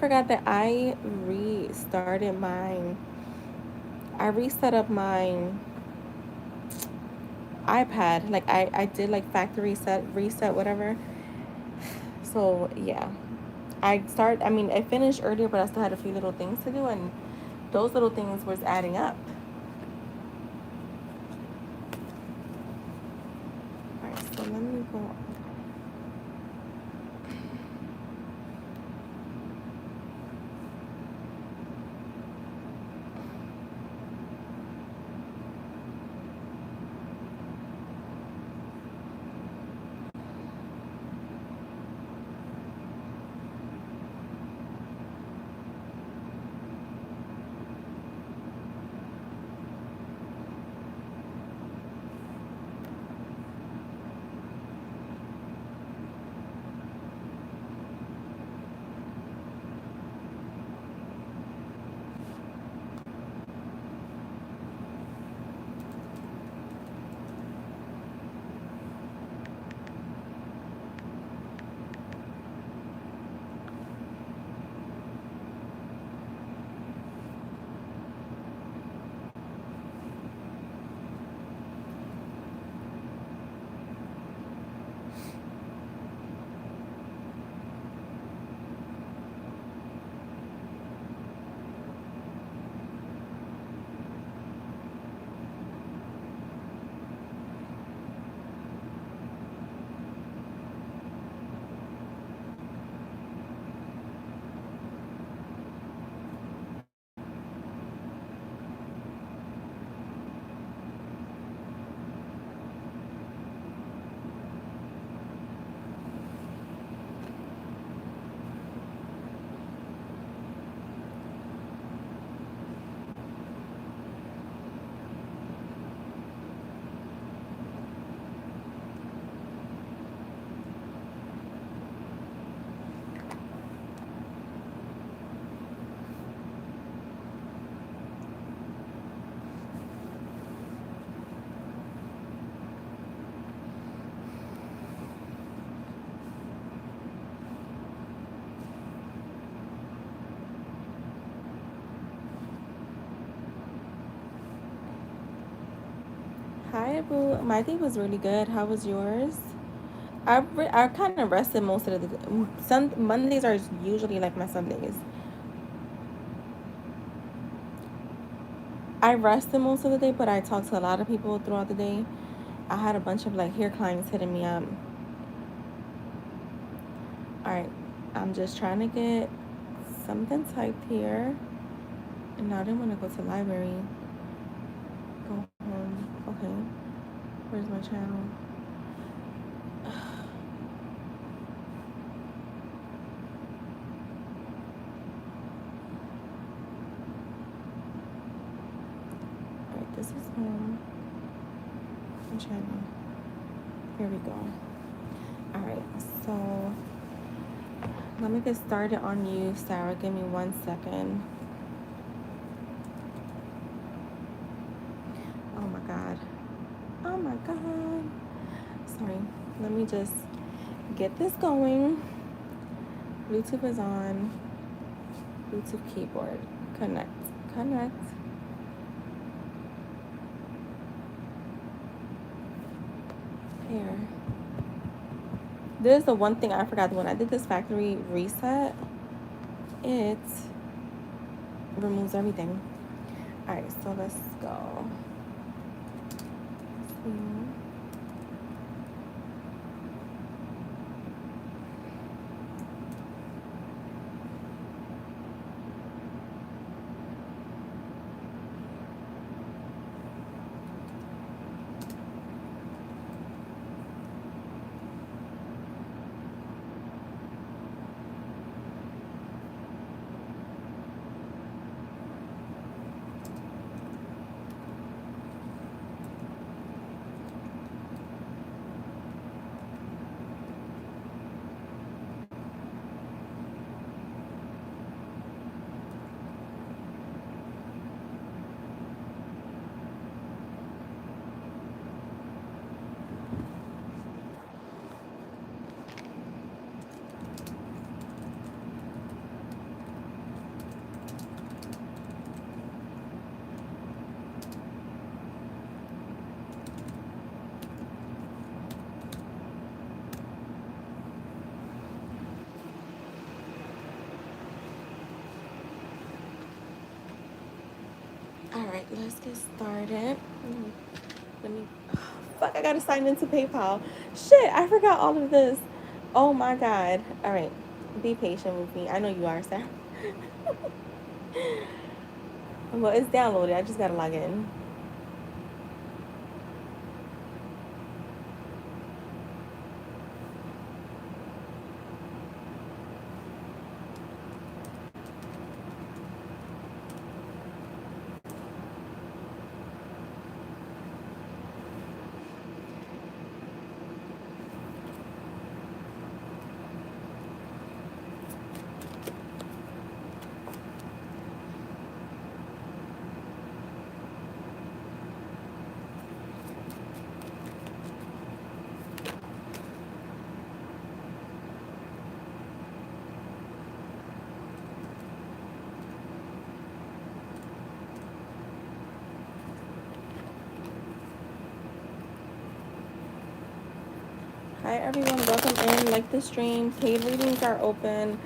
forgot that I restarted mine. I reset up my iPad. Like I did like factory reset, whatever. So yeah. I mean, I finished earlier, but I still had a few little things to do, and those little things was adding up. All right, so let me go. Hi, Boo. My day was really good. How was yours? I kind of rested most of the day. Mondays are usually like my Sundays. I rested most of the day, but I talked to a lot of people throughout the day. I had a bunch of like hair clients hitting me up. All right, I'm just trying to get something typed here. And now I didn't want to go to the library. Go home. Okay. Where's my channel? All right, this is home. My channel. Here we go. All right, so let me get started on you, Sarah. Give me 1 second. Oh my God. Oh my God. Sorry. Let me just get this going. Bluetooth is on. Bluetooth keyboard. Connect. Connect. Here. This is the one thing I forgot. When I did this factory reset, it removes everything. All right, so let's go. All right, let's get started. Let me. Fuck, I gotta sign into PayPal. Shit, I forgot all of this. Oh my god. All right, be patient with me. I know you are, Sarah. Well, it's downloaded. I just gotta log in. Hi everyone, welcome in. Like the stream, paid readings are open.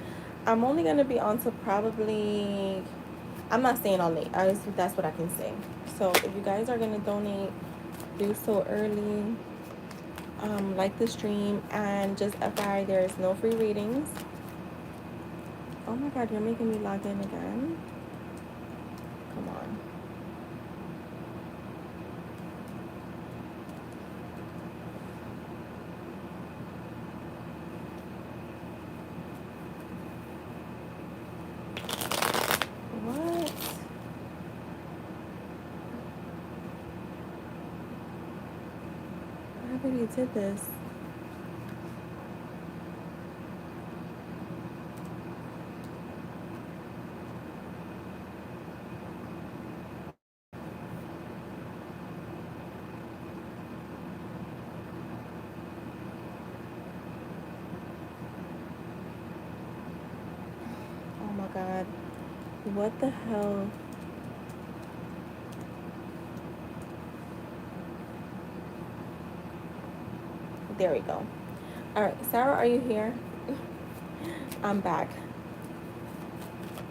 I'm only gonna be on to probably. I'm not staying all night. That's what I can say. So if you guys are gonna donate, do so early. Like the stream, and just FYI, there's no free readings. Oh my god, you're making me log in again. Come on. What? I already did this. Oh my god. What the hell? There we go. Alright, Sarah, are you here? I'm back.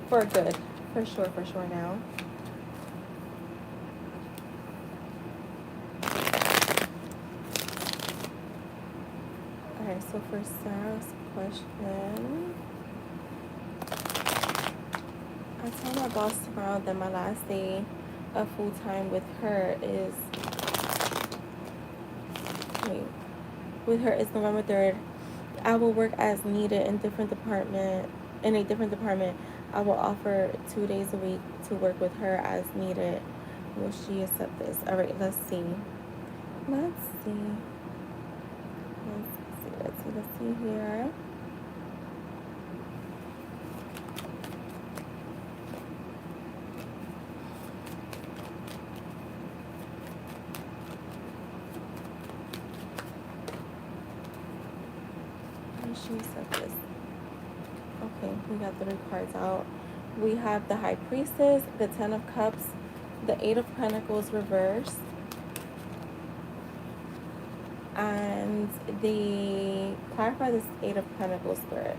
For good. For sure now. Alright, so for Sarah's question, I told my boss tomorrow that my last day of full time with her is November 3rd. I will work as needed in a different department. I will offer 2 days a week to work with her as needed. Will she accept this? All right, let's see. Let's see. Let's see here. She said this. Okay, we got the 3 cards out. We have the High Priestess, the Ten of Cups, the Eight of Pentacles reversed, and the clarify this Eight of Pentacles spirit.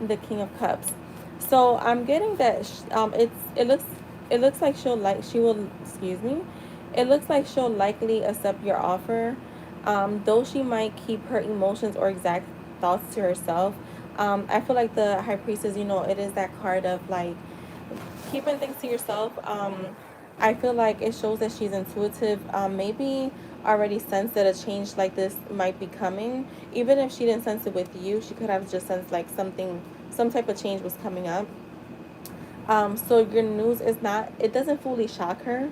The King of Cups. So I'm getting that it looks like she will, excuse me. It looks like she'll likely accept your offer, though she might keep her emotions or exact thoughts to herself. I feel like the High Priestess, it is that card of like keeping things to yourself. I feel like it shows that she's intuitive. Maybe already sensed that a change like this might be coming. Even if she didn't sense it with you, she could have just sensed like some type of change was coming up. So your news is not, it doesn't fully shock her.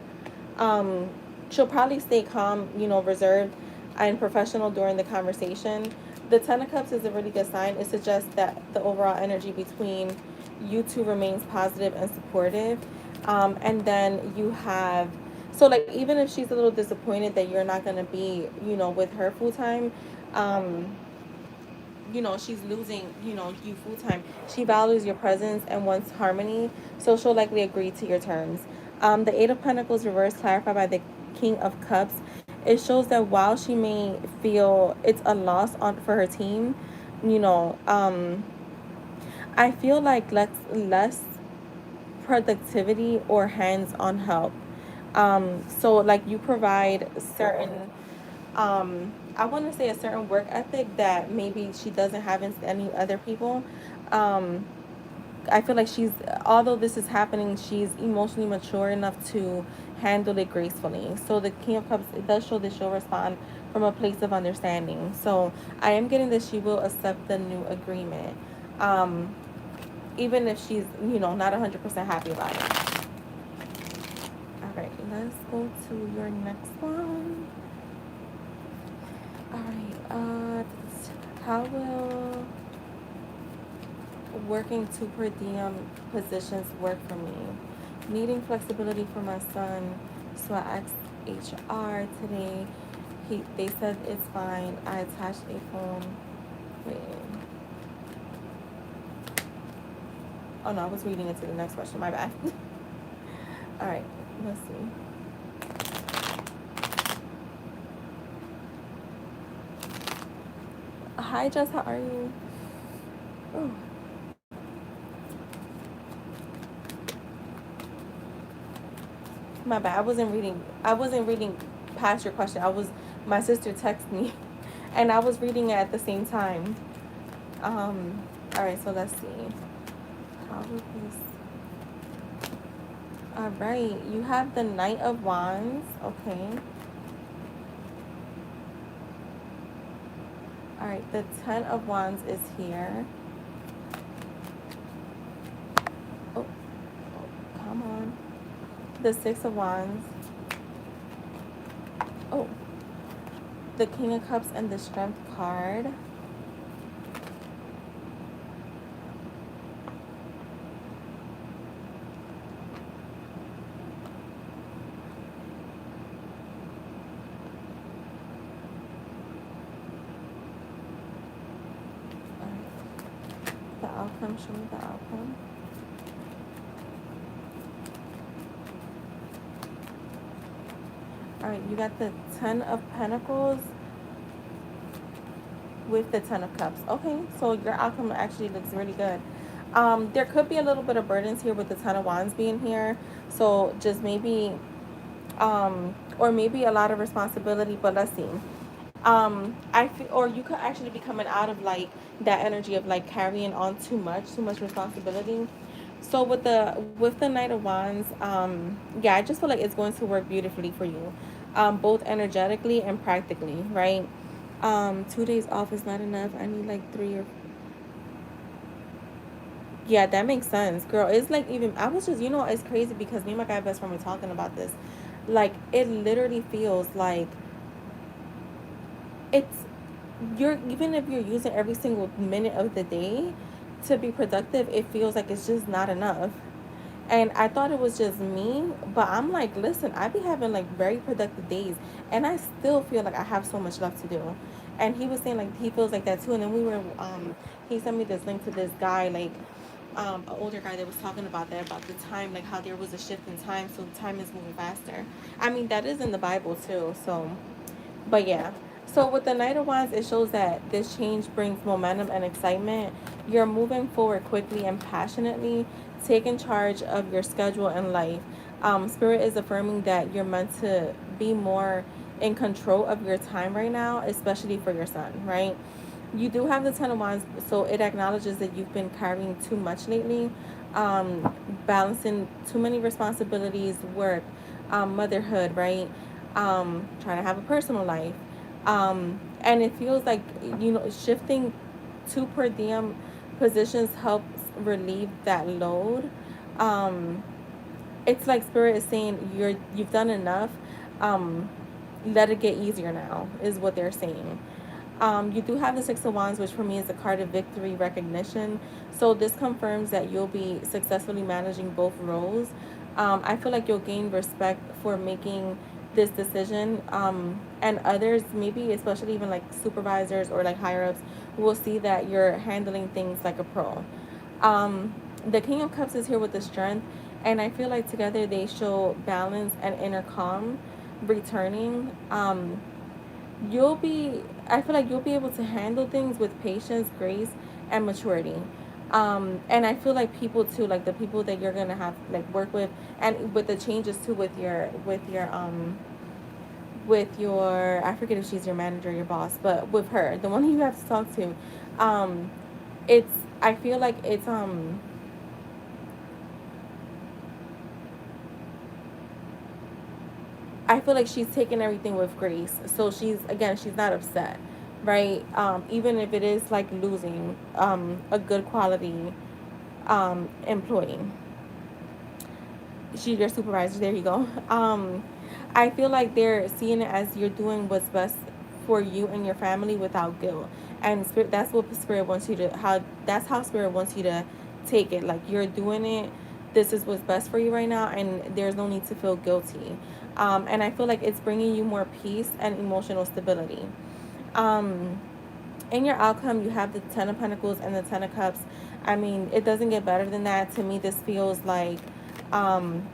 Um, she'll probably stay calm, reserved and professional during the conversation. The Ten of Cups is a really good sign. It suggests that the overall energy between you two remains positive and supportive. And then you have, so like even if she's a little disappointed that you're not gonna be, with her full time, she's losing, you full time. She values your presence and wants harmony, so she'll likely agree to your terms. The Eight of Pentacles reversed, clarified by the King of Cups. It shows that while she may feel it's a loss for her team, you know, I feel like less productivity or hands-on help. So like you provide certain, I want to say a certain work ethic that maybe she doesn't have in any other people. Um, I feel like she's, although this is happening, she's emotionally mature enough to handle it gracefully. So the King of Cups, it does show that she'll respond from a place of understanding. So I am getting that she will accept the new agreement, um, even if she's, not 100% happy about it. All right, let's go to your next one. All right, how will working two per diem positions work for me? Needing flexibility for my son, so I asked HR today. They said it's fine. I attached a form. Wait. Oh no, I was reading into the next question. My bad. All right, let's see. Hi, Jess. How are you? Oh, my bad. I wasn't reading past your question. My sister texted me, and I was reading it at the same time. Um. All right. So let's see. How would this? All right. You have the Knight of Wands. Okay. All right. The Ten of Wands is here. Oh, come on. The Six of Wands. Oh, the King of Cups and the Strength card. All right. The outcome. Show me the outcome. All right. You got the Ten of Pentacles with the Ten of Cups. Okay, so your outcome actually looks really good. There could be a little bit of burdens here with the Ten of Wands being here. So just maybe, or maybe a lot of responsibility, but let's see. I feel, or you could actually be coming out of like that energy of like carrying on too much responsibility. So with the Knight of Wands, yeah, I just feel like it's going to work beautifully for you, both energetically and practically, right? 2 days off is not enough. I need like three or yeah, that makes sense, girl. It's like even I was just it's crazy because me and my guy best friend were talking about this. Like it literally feels like it's you're even if you're using every single minute of the day to be productive, it feels like it's just not enough. And I thought it was just me, but I'm like, listen, I be having like very productive days, and I still feel like I have so much left to do. And he was saying like he feels like that too. And then he sent me this link to this guy, like, an older guy that was talking about that, about the time, like how there was a shift in time, so time is moving faster. I mean, that is in the Bible too. So but yeah. So with the Knight of Wands, it shows that this change brings momentum and excitement. You're moving forward quickly and passionately, taking charge of your schedule and life. Spirit is affirming that you're meant to be more in control of your time right now, especially for your son, right? You do have the Ten of Wands, so it acknowledges that you've been carrying too much lately, balancing too many responsibilities, work, motherhood, right? Trying to have a personal life. And it feels like, shifting to per diem positions helps relieve that load. Um, it's like Spirit is saying you've done enough. Um, Let it get easier now, is what they're saying. You do have the Six of Wands, which for me is a card of victory recognition. So this confirms that you'll be successfully managing both roles. I feel like you'll gain respect for making this decision. And others, maybe especially even like supervisors or like higher ups, will see that you're handling things like a pro. The King of Cups is here with the strength, and I feel like together they show balance and inner calm returning. I feel like you'll be able to handle things with patience, grace, and maturity. And I feel like people too, like the people that you're gonna have like work with, and with the changes too with your, I forget if she's your manager or your boss, but with her, the one you have to talk to, um, it's, I feel like I feel like she's taking everything with grace. So she's, again, she's not upset, right? Even if it is like losing a good quality employee. She's your supervisor. There you go. I feel like they're seeing it as you're doing what's best for you and your family without guilt. And spirit, that's what spirit wants you to, how, that's how spirit wants you to take it. Like you're doing it. This is what's best for you right now, and there's no need to feel guilty. And I feel like it's bringing you more peace and emotional stability. Um, in your outcome, you have the Ten of Pentacles and the Ten of Cups. I mean, it doesn't get better than that. To me, um,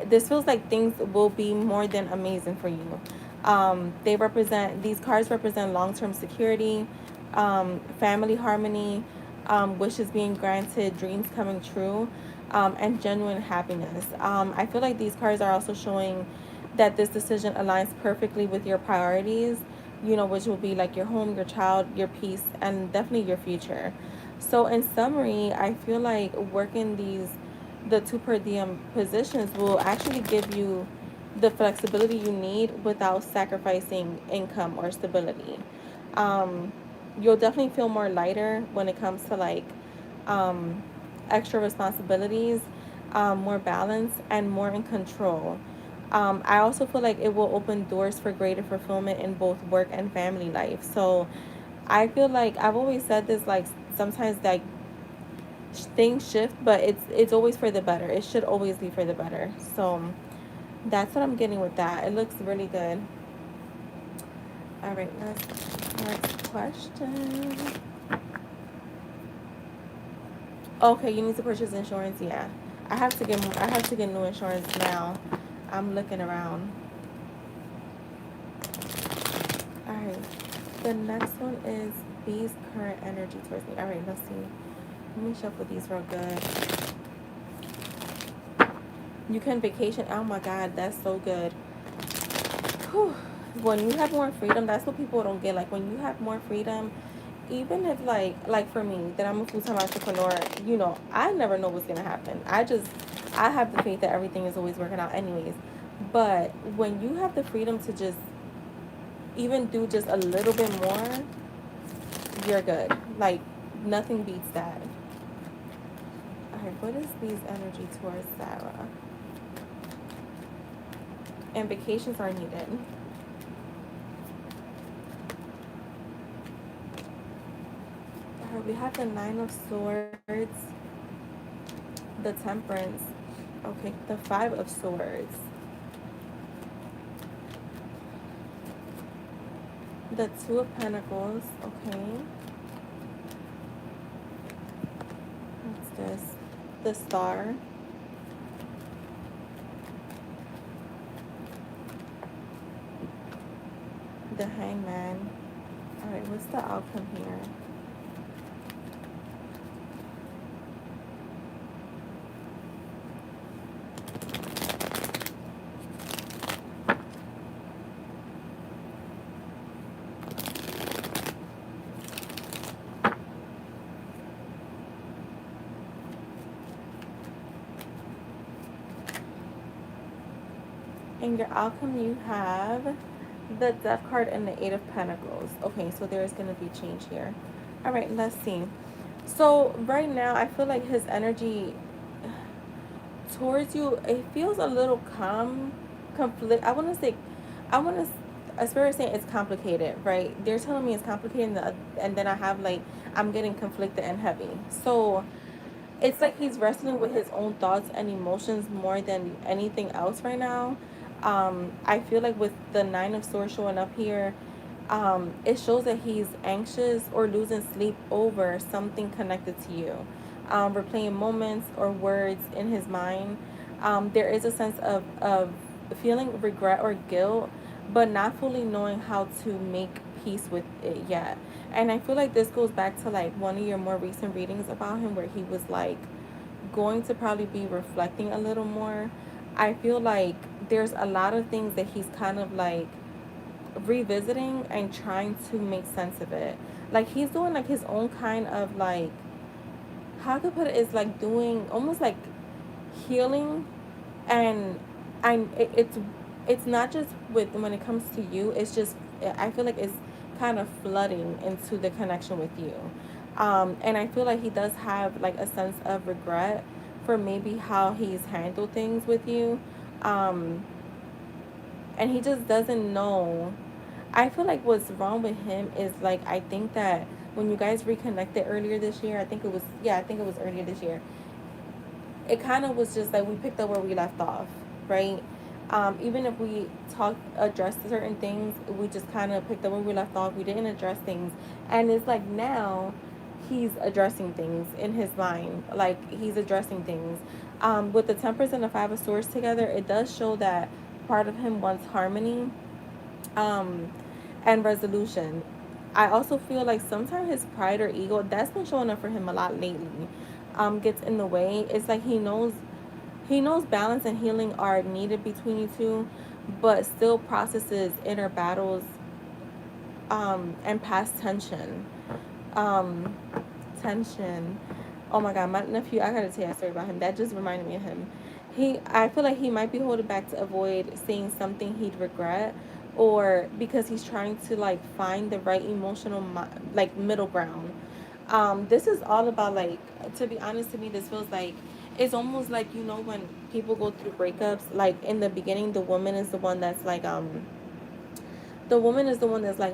this feels like things will be more than amazing for you. They represent, these cards represent long-term security, family harmony, wishes being granted, dreams coming true, and genuine happiness. I feel like these cards are also showing that this decision aligns perfectly with your priorities, you know, which will be like your home, your child, your peace, and definitely your future. So in summary, I feel like working the two per diem positions will actually give you the flexibility you need without sacrificing income or stability. Um, you'll definitely feel more lighter when it comes to like um, extra responsibilities, more balance, and more in control. I also feel like it will open doors for greater fulfillment in both work and family life. So I feel like I've always said this, like sometimes like things shift, but it's always for the better. It should always be for the better. So that's what I'm getting with that. It looks really good. All right, next question. Okay, you need to purchase insurance. Yeah, I have to get new insurance now. I'm looking around. All right, the next one is B's current energy towards me. All right, let's see. Let me shuffle these real good. You can vacation. Oh my God, that's so good. Whew. When you have more freedom, that's what people don't get. Like when you have more freedom, even if like for me, that I'm a full-time entrepreneur, you know, I never know what's gonna happen. I have the faith that everything is always working out anyways. But when you have the freedom to just even do just a little bit more, you're good. Like nothing beats that. All right, what is these energy towards Sarah? And vacations are needed. All right, we have the Nine of Swords, the Temperance. Okay, the Five of Swords, the Two of Pentacles. Okay, what's this? The Star, the Hangman. All right, what's the outcome here? In your outcome, you have the Death card and the Eight of Pentacles. Okay, so there is going to be change here. All right, let's see. So right now, I feel like his energy towards you, it feels a little conflict. I want to, a spirit saying it's complicated, right? They're telling me it's complicated, and then I have like, I'm getting conflicted and heavy. So it's like he's wrestling with his own thoughts and emotions more than anything else right now. I feel like with the Nine of Swords showing up here, it shows that he's anxious or losing sleep over something connected to you, replaying moments or words in his mind. There is a sense of feeling regret or guilt but not fully knowing how to make peace with it yet. And I feel like this goes back to like one of your more recent readings about him where he was like going to probably be reflecting a little more. I feel like there's a lot of things that he's kind of like revisiting and trying to make sense of it. Like he's doing like his own kind of like, how I could put it is like doing almost like healing. And it's not just with when it comes to you, it's just I feel like it's kind of flooding into the connection with you. And I feel like he does have like a sense of regret for maybe how he's handled things with you. um and he just doesn't know. I feel like what's wrong with him is like, I think that when you guys reconnected earlier this year, I think it was earlier this year, it kind of was just like we picked up where we left off, right? Even if we addressed certain things, we just kind of picked up where we left off. We didn't address things, and it's like now he's addressing things in his mind. Like he's addressing things. With the Temperance and the Five of Swords together, it does show that part of him wants harmony, um, and resolution. I also feel like sometimes his pride or ego that's been showing up for him a lot lately, gets in the way. It's like he knows balance and healing are needed between you two, but still processes inner battles, and past tension. Um, tension. Oh my God, my nephew! I gotta tell you a story about him. That just reminded me of him. I feel like he might be holding back to avoid saying something he'd regret, or because he's trying to like find the right emotional like middle ground. This is all about like, to be honest, to me this feels like it's almost like, when people go through breakups, like in the beginning the woman is the one that's like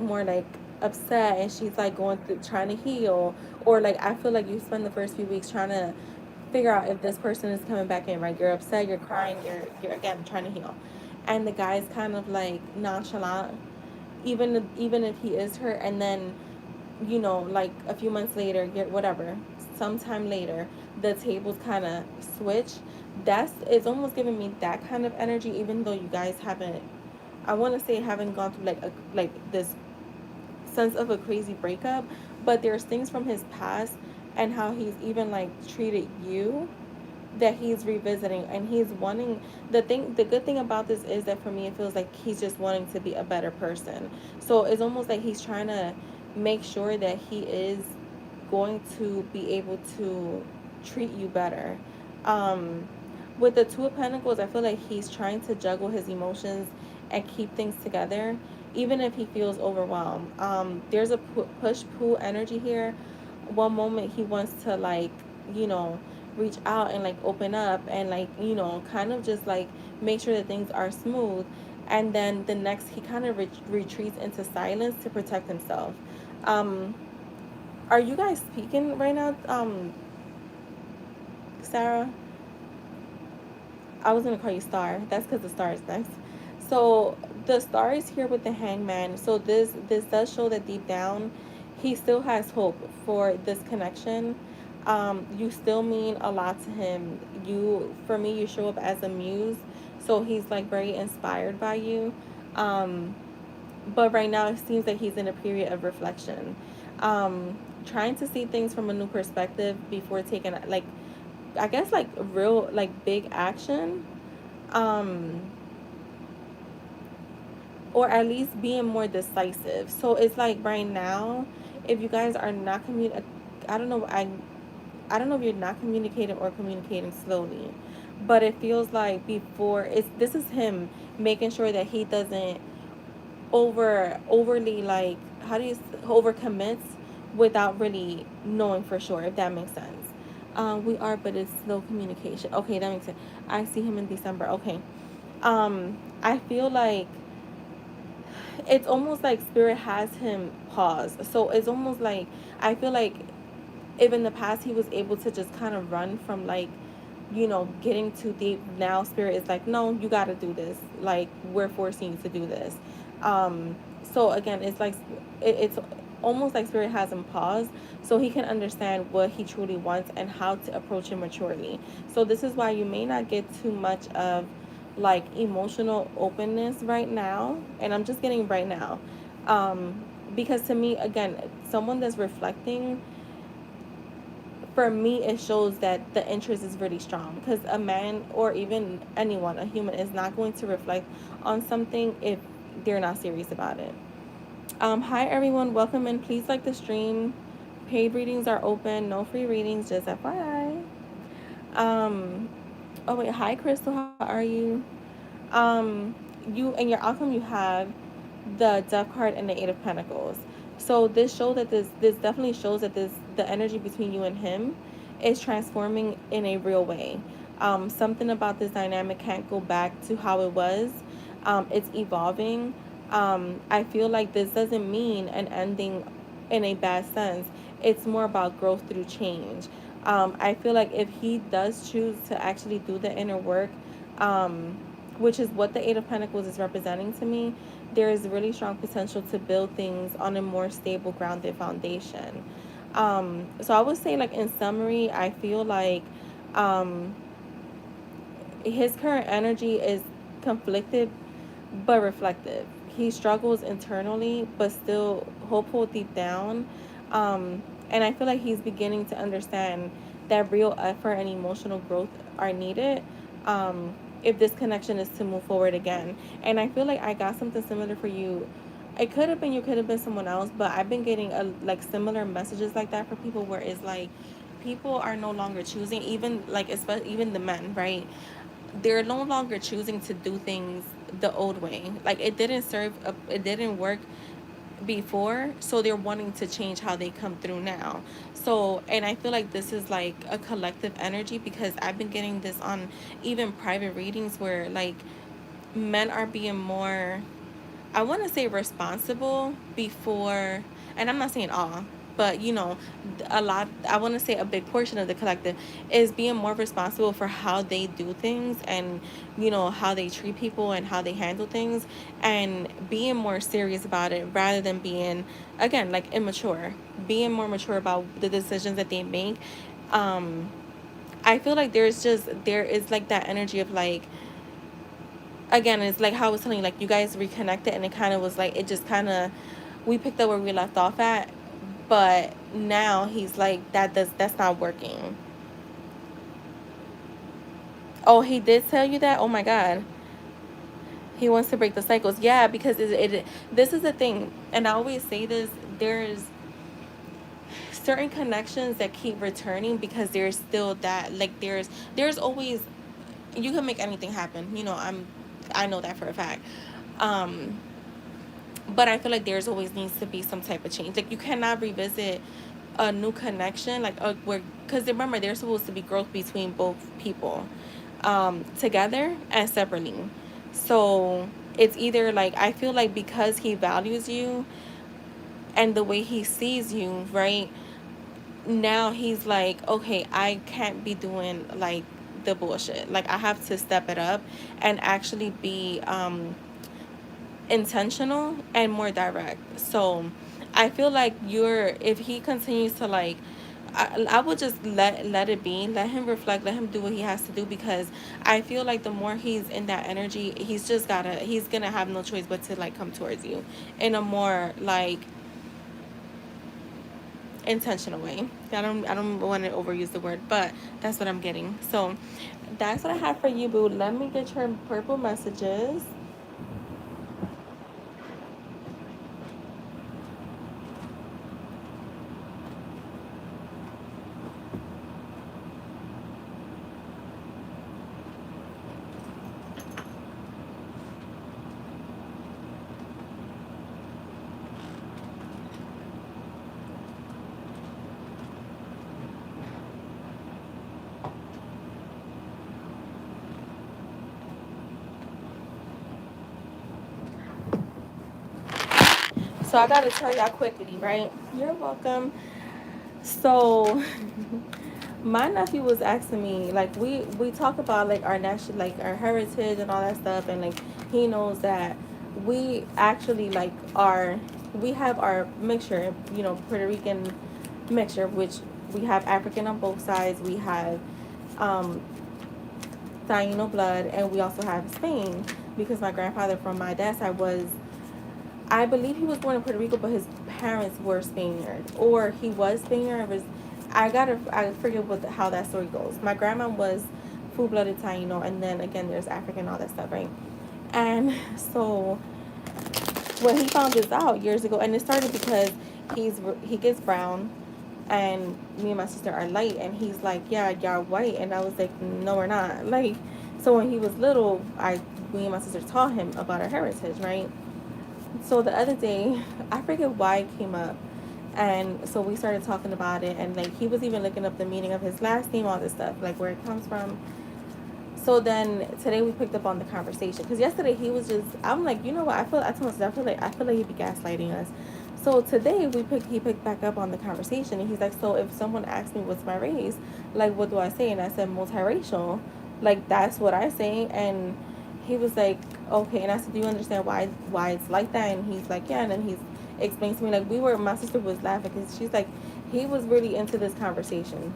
more like upset, and she's like going through trying to heal. Or like I feel like you spend the first few weeks trying to figure out if this person is coming back in, right? You're upset, you're crying, you're again trying to heal, and the guy's kind of like nonchalant, even if he is hurt. And then, like a few months later, whatever, sometime later, the tables kind of switch. It's almost giving me that kind of energy, even though you guys haven't, I want to say, haven't gone through like this sense of a crazy breakup, but there's things from his past and how he's even like treated you that he's revisiting, and he's wanting, the good thing about this is that for me it feels like he's just wanting to be a better person. So it's almost like he's trying to make sure that he is going to be able to treat you better. um with the Two of Pentacles, I feel like he's trying to juggle his emotions and keep things together, even if he feels overwhelmed. There's a push pull energy here. One moment he wants to like, you know, reach out and like open up and like, kind of just like make sure that things are smooth. And then the next, he kind of retreats into silence to protect himself. Um, are you guys speaking right now, Sarah? I was gonna call you Star. That's because the star is next. So the star is here with the Hangman. So this does show that deep down, he still has hope for this connection. You still mean a lot to him. For me, you show up as a muse. So he's like very inspired by you. Um, but right now it seems that he's in a period of reflection. Trying to see things from a new perspective before taking like, I guess like real like big action, um or at least being more decisive. So it's like right now, if you guys are not I don't know, I don't know if you're not communicating or communicating slowly, but it feels like before, it's this is him making sure that he doesn't overly like, how do you overcommits without really knowing for sure, if that makes sense. We are, but it's slow communication. Okay, that makes sense. I see him in December. Okay. I feel like it's almost like spirit has him pause. So it's almost like, I feel like if in the past he was able to just kind of run from like, getting too deep, now spirit is like, no, you got to do this. Like, we're forcing you to do this. Um, so again, it's like, it's almost like spirit has him pause so he can understand what he truly wants and how to approach it maturely. So this is why you may not get too much of like emotional openness right now, and I'm just getting right now, because to me, again, someone that's reflecting, for me, it shows that the interest is really strong, because a man, or even anyone, a human, is not going to reflect on something if they're not serious about it. Hi everyone, welcome in. Please like the stream. Paid readings are open, no free readings, just FYI. Um, oh wait, hi Crystal, how are you? You, in your outcome, you have the Death card and the Eight of Pentacles. So this definitely shows that the energy between you and him is transforming in a real way. Something about this dynamic can't go back to how it was. It's evolving. I feel like this doesn't mean an ending in a bad sense. It's more about growth through change. I feel like if he does choose to actually do the inner work, um, which is what the Eight of Pentacles is representing to me, there is really strong potential to build things on a more stable, grounded foundation. So I would say, like, in summary, I feel like um, his current energy is conflicted but reflective. He struggles internally but still hopeful deep down. And I feel like he's beginning to understand that real effort and emotional growth are needed, if this connection is to move forward again. And I feel like I got something similar for you. It could have been you, could have been someone else, but I've been getting like similar messages like that for people, where it's like people are no longer choosing, even like, especially even the men, right? They're no longer choosing to do things the old way. Like, it didn't work before, so they're wanting to change how they come through now. So, and I feel like this is like a collective energy, because I've been getting this on even private readings, where like men are being more, I want to say, responsible before, and I'm not saying all, but a lot, I want to say a big portion of the collective is being more responsible for how they do things, and how they treat people and how they handle things, and being more serious about it, rather than being, again, like, immature, being more mature about the decisions that they make. um I feel like there is like that energy of, like, again, it's like how I was telling you, like, you guys reconnected, and it kind of was like, it just kind of, we picked up where we left off at, but now he's like, that's not working. Oh, he did tell you that? Oh my God. He wants to break the cycles. Yeah, because this is the thing, and I always say this, there's certain connections that keep returning, because there's still that, like, there's always, you can make anything happen, I know that for a fact. um but I feel like there's always needs to be some type of change. Like, you cannot revisit a new connection, like, where, because remember, there's supposed to be growth between both people, together and separately. So it's either, like, I feel like, because he values you and the way he sees you, right? Now he's like, okay, I can't be doing, like, the bullshit. Like, I have to step it up and actually be intentional and more direct. So I feel like if he continues to, like, I would just let it be, let him reflect, let him do what he has to do, because I feel like the more he's in that energy, he's gonna have no choice but to, like, come towards you in a more, like, intentional way. I don't want to overuse the word, but that's what I'm getting. So that's what I have for you, boo. Let me get your purple messages. So I gotta tell y'all quickly, right? You're welcome. So my nephew was asking me, like, we talk about, like, our national, like, our heritage and all that stuff, and, like, he knows that we actually, like, we have our mixture, Puerto Rican mixture, which we have African on both sides. We have um Taino blood, and we also have Spain because my grandfather from my dad's side was, I believe he was born in Puerto Rico, but his parents were Spaniard, or he was Spaniard. I forget how that story goes. My grandma was full-blooded Taino, and then again, there's African, all that stuff, right? And so when he found this out years ago, and it started because he gets brown, and me and my sister are light, and he's like, yeah, y'all white, and I was like, no, we're not. Like, so when he was little, me and my sister taught him about our heritage, right? So the other day, I forget why it came up, and so we started talking about it, and like he was even looking up the meaning of his last name, all this stuff, like where it comes from. So then today we picked up on the conversation, because yesterday he was just, I'm like, you know what, I told myself, I feel like he'd be gaslighting us. So today he picked back up on the conversation, and he's like, so if someone asks me what's my race, like what do I say? And I said multiracial, like that's what I say. And he was like, okay. And I said, do you understand why it's like that? And he's like, yeah. And then he's explained to me, like, my sister was laughing because she's like, he was really into this conversation,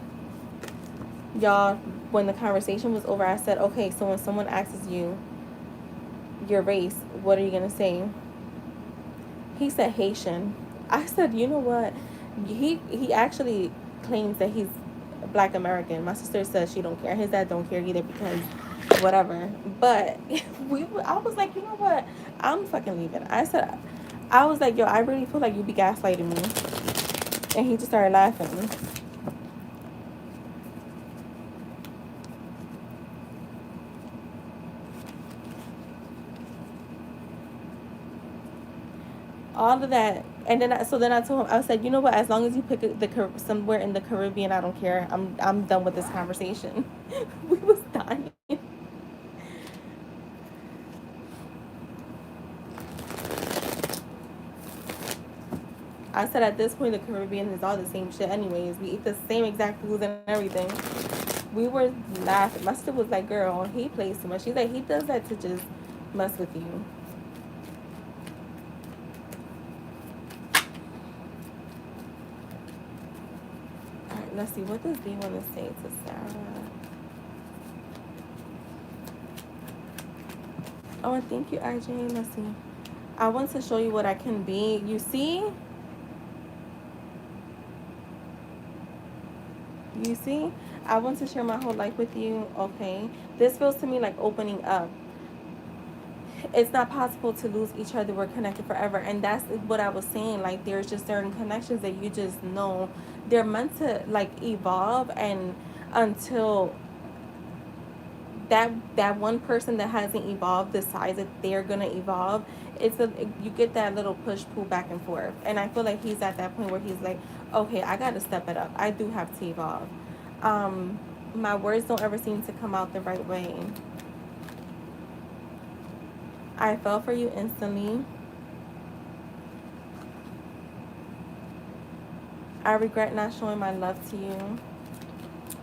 y'all. When the conversation was over, I said, okay, so when someone asks you your race, what are you gonna say? He said Haitian. I said, you know what? He actually claims that he's Black American. My sister says she don't care. His dad don't care either because whatever. But I was like, you know what? I'm fucking leaving. I was like, yo, I really feel like you be gaslighting me. And he just started laughing. All of that. And then I told him, I said, you know what, as long as you pick somewhere in the Caribbean, I don't care. I'm done with this conversation. We was dying. I said at this point the Caribbean is all the same shit anyways. We eat the same exact foods and everything. We were laughing. My sister was like, girl, he plays too much. She's like, he does that to just mess with you. Alright, let's see. What does B want to say to Sarah? Oh, and thank you, RJ. Let's see. I want to show you what I can be. You see? You see? I want to share my whole life with you. Okay. This feels to me like opening up. It's not possible to lose each other. We're connected forever. And that's what I was saying. Like, there's just certain connections that you just know they're meant to like evolve, and until that one person that hasn't evolved decides that they're gonna evolve, you get that little push pull back and forth. And I feel like he's at that point where he's like, okay, I gotta step it up. I do have to evolve. My words don't ever seem to come out the right way. I fell for you instantly. I regret not showing my love to you.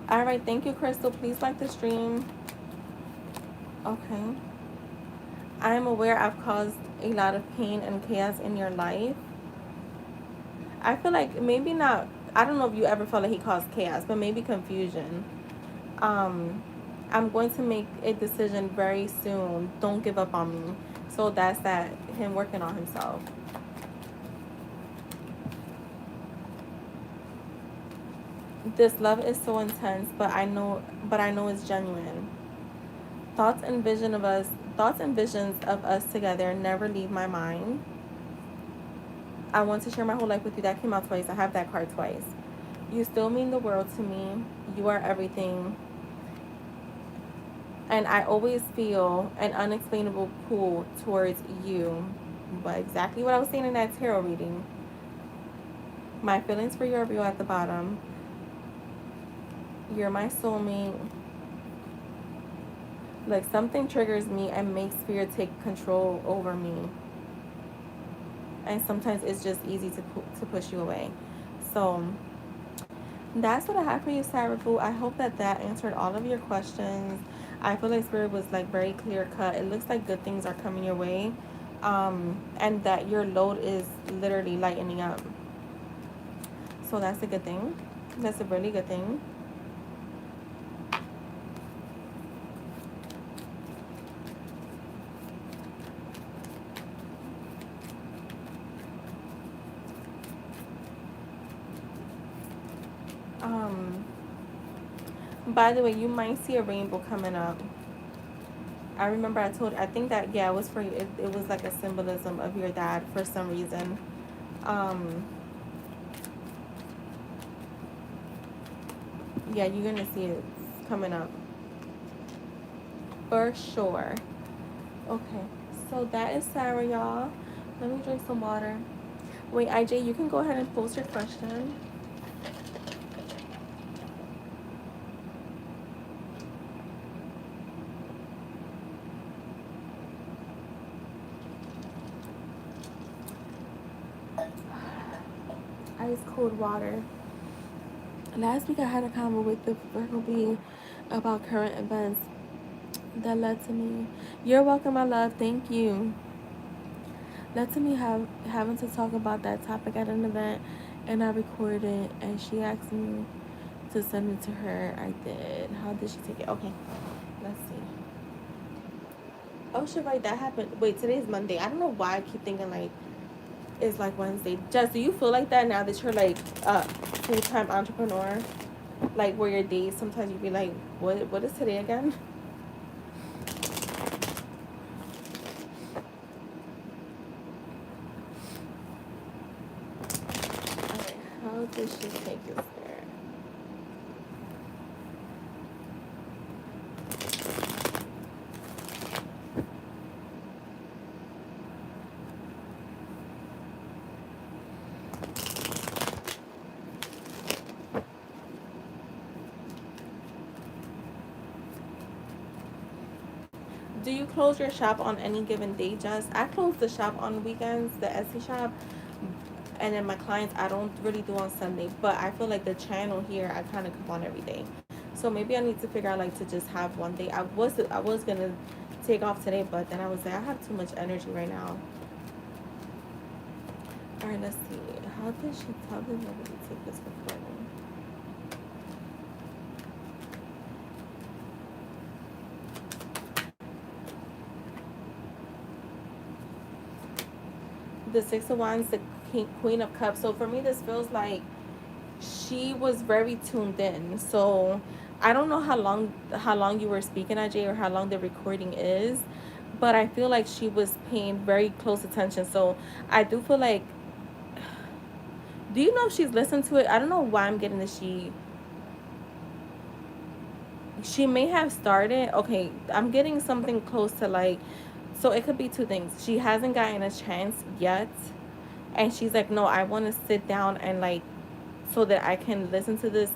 All right, thank you, Crystal. Please like the stream. Okay. I am aware I've caused a lot of pain and chaos in your life. I feel like maybe not, I don't know if you ever felt like he caused chaos, but maybe confusion. I'm going to make a decision very soon. Don't give up on me. So that's that, him working on himself. This love is so intense, but I know it's genuine. Thoughts and visions of us together never leave my mind. I want to share my whole life with you. That came out twice. I have that card twice. You still mean the world to me. You are everything. And I always feel an unexplainable pull towards you. But exactly what I was saying in that tarot reading. My feelings for you are real at the bottom. You're my soulmate. Like, something triggers me and makes fear take control over me. And sometimes it's just easy to push you away. So that's what I have for you, Sarah Boo. I hope that answered all of your questions. I feel like Spirit was like very clear cut. It looks like good things are coming your way, and that your load is literally lightening up. So that's a good thing. That's a really good thing. By the way, you might see a rainbow coming up. I remember I think that, yeah, it was for you. It was like a symbolism of your dad for some reason. Um, yeah, you're gonna see it coming up for sure. Okay, so that is Sarah, y'all. Let me drink some water. Wait, IJ, you can go ahead and post your question. Ice cold water. Last week I had a convo with the Virgo being about current events that led to me. You're welcome, my love. Thank you. Led to me having to talk about that topic at an event, and I recorded, and she asked me to send it to her. I did. How did she take it? Okay, let's see. Oh shit! Right, that happened. Wait, today's Monday. I don't know why I keep thinking like it's like Wednesday. Jess, do you feel like that now that you're like a full-time entrepreneur? Like where your days sometimes you be like, what is today again? Okay, how did she take us there? Do you close your shop on any given day, Jess? I close the shop on weekends, the Etsy shop, and then my clients I don't really do on Sunday. But I feel like the channel here I kind of come on every day, so maybe I need to figure out like to just have one day. I was gonna take off today, but then I was like I have too much energy right now. All right, let's see. How did she tell them nobody take this recording? The Six of Wands, the Queen of Cups. So for me, this feels like she was very tuned in. So I don't know how long you were speaking, Ajay, or how long the recording is, but I feel like she was paying very close attention. So I do feel like, do you know if she's listened to it? I don't know why I'm getting this. She may have started. Okay, I'm getting something close to like, so it could be two things. She hasn't gotten a chance yet, and she's like, no, I want to sit down and like so that I can listen to this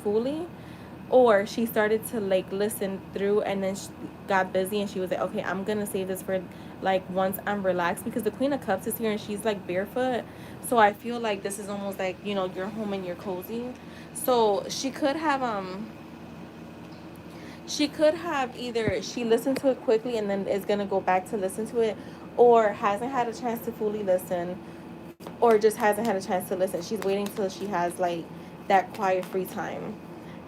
fully. Or she started to like listen through, and then she got busy and she was like, okay, I'm gonna save this for like once I'm relaxed, because the Queen of Cups is here and she's like barefoot. So I feel like this is almost like, you're home and you're cozy. So she could have either she listened to it quickly and then is gonna go back to listen to it, or hasn't had a chance to fully listen, or just hasn't had a chance to listen. She's waiting till she has like that quiet free time.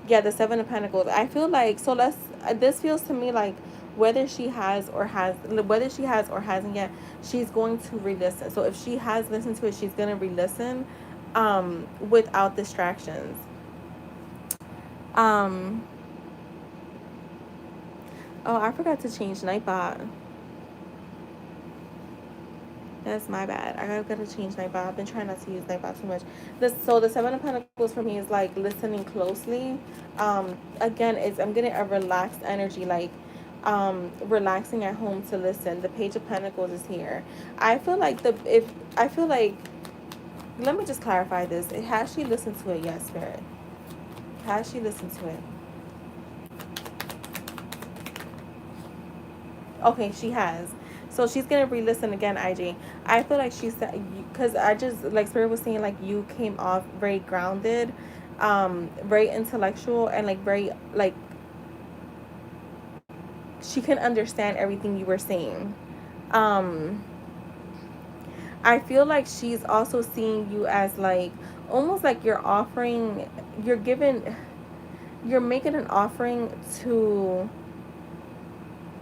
Yeah, the Seven of Pentacles. I feel like, so let's. This feels to me like whether she has or hasn't yet, she's going to re-listen. So if she has listened to it, she's gonna re-listen, without distractions. Um. Oh, I forgot to change Nightbot. That's my bad. I gotta change Nightbot. I've been trying not to use Nightbot too much. So the Seven of Pentacles for me is like listening closely. Again, I'm getting a relaxed energy, like relaxing at home to listen. The Page of Pentacles is here. I feel like let me just clarify this. Has she listened to it? Yes, Spirit. Has she listened to it? Okay, she has. So she's gonna re-listen again, IG. I feel like she said, because I just like Spirit was saying, like you came off very grounded, very intellectual, and like very like she can understand everything you were saying. Um, I feel like she's also seeing you as like almost like you're making an offering to.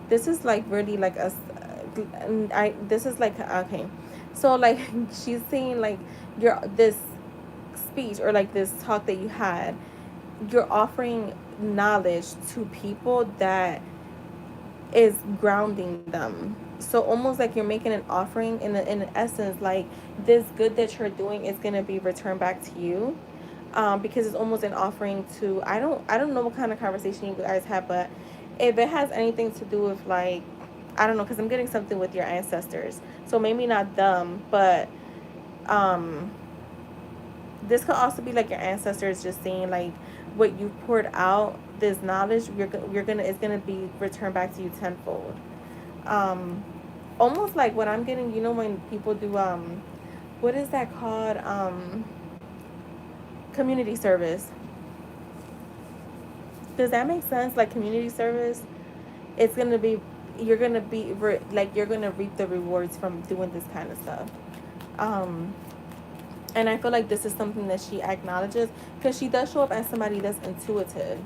This is like really like this is like okay, so like she's saying like your this speech or like this talk that you had, you're offering knowledge to people that is grounding them. So almost like you're making an offering in essence, like this good that you're doing is gonna be returned back to you. Because it's almost an offering to, I don't know what kind of conversation you guys have, but if it has anything to do with like, I don't know, because I'm getting something with your ancestors. So maybe not them, but um this could also be like your ancestors just saying like what you poured out, this knowledge, you're gonna it's gonna be returned back to you tenfold. um Almost like what I'm getting, when people do what is that called, community service. Does that make sense? Like community service, it's gonna be, you're gonna be like you're gonna reap the rewards from doing this kind of stuff. um and I feel like this is something that she acknowledges, because she does show up as somebody that's intuitive.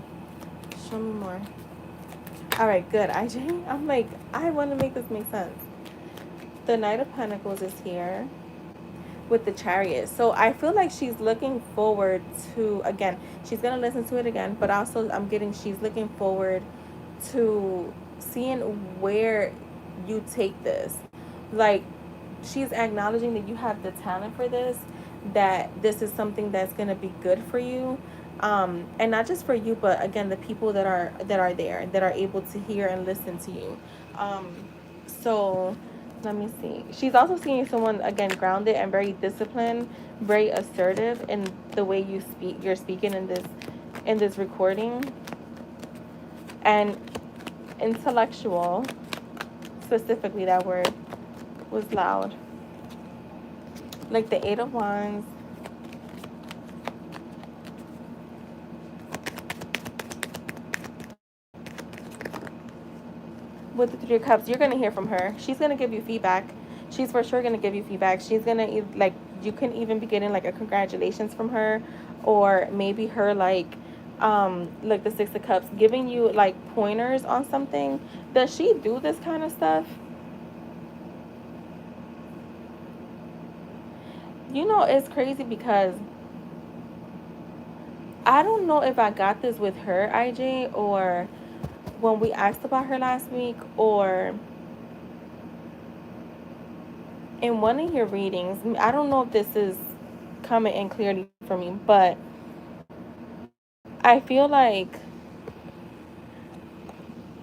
Show me more. All right, good. I'm like, I want to make this make sense. The Knight of Pentacles is here with the Chariot. So I feel like she's looking forward to, again, she's going to listen to it again, but also I'm getting, she's looking forward to seeing where you take this. Like, she's acknowledging that you have the talent for this, that this is something that's going to be good for you. And not just for you, but again, the people that are there, that are able to hear and listen to you. So let me see. She's also seeing someone, again, grounded and very disciplined, very assertive in the way you're speaking in this recording, and intellectual. Specifically, that word was loud. Like the Eight of Wands. With the Three of Cups, you're gonna hear from her. She's gonna give you feedback. She's for sure gonna give you feedback. She's gonna, like, you can even be getting like a congratulations from her, or maybe her like the Six of Cups, giving you like pointers on something. Does she do this kind of stuff? It's crazy because I don't know if I got this with her, IJ, or when we asked about her last week, or in one of your readings. I don't know if this is coming in clearly for me, but I feel like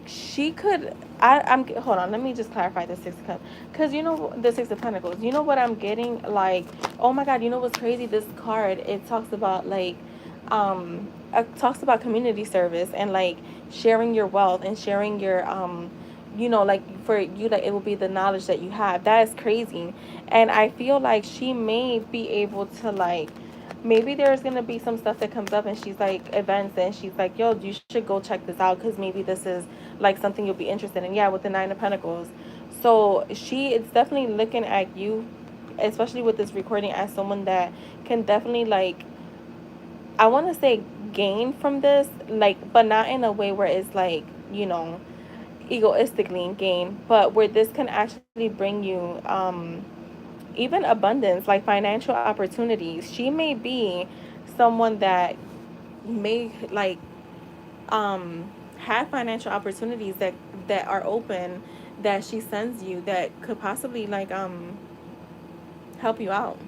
she could. I'm hold on. Let me just clarify the Six of Cups, because the Six of Pentacles. You know what I'm getting? Like, oh my God, you know what's crazy? This card, it talks about like, it talks about community service and like sharing your wealth and sharing your like for you, like it will be the knowledge that you have. That is crazy, and I feel like she may be able to like, maybe there's gonna be some stuff that comes up and she's like events, and she's like, yo, you should go check this out, because maybe this is like something you'll be interested in. Yeah, with the Nine of Pentacles. So she is definitely looking at you, especially with this recording, as someone that can definitely like, I want to say, gain from this, like, but not in a way where it's like, egoistically gain, but where this can actually bring you even abundance, like financial opportunities. She may be someone that may like have financial opportunities that are open, that she sends you, that could possibly like help you out.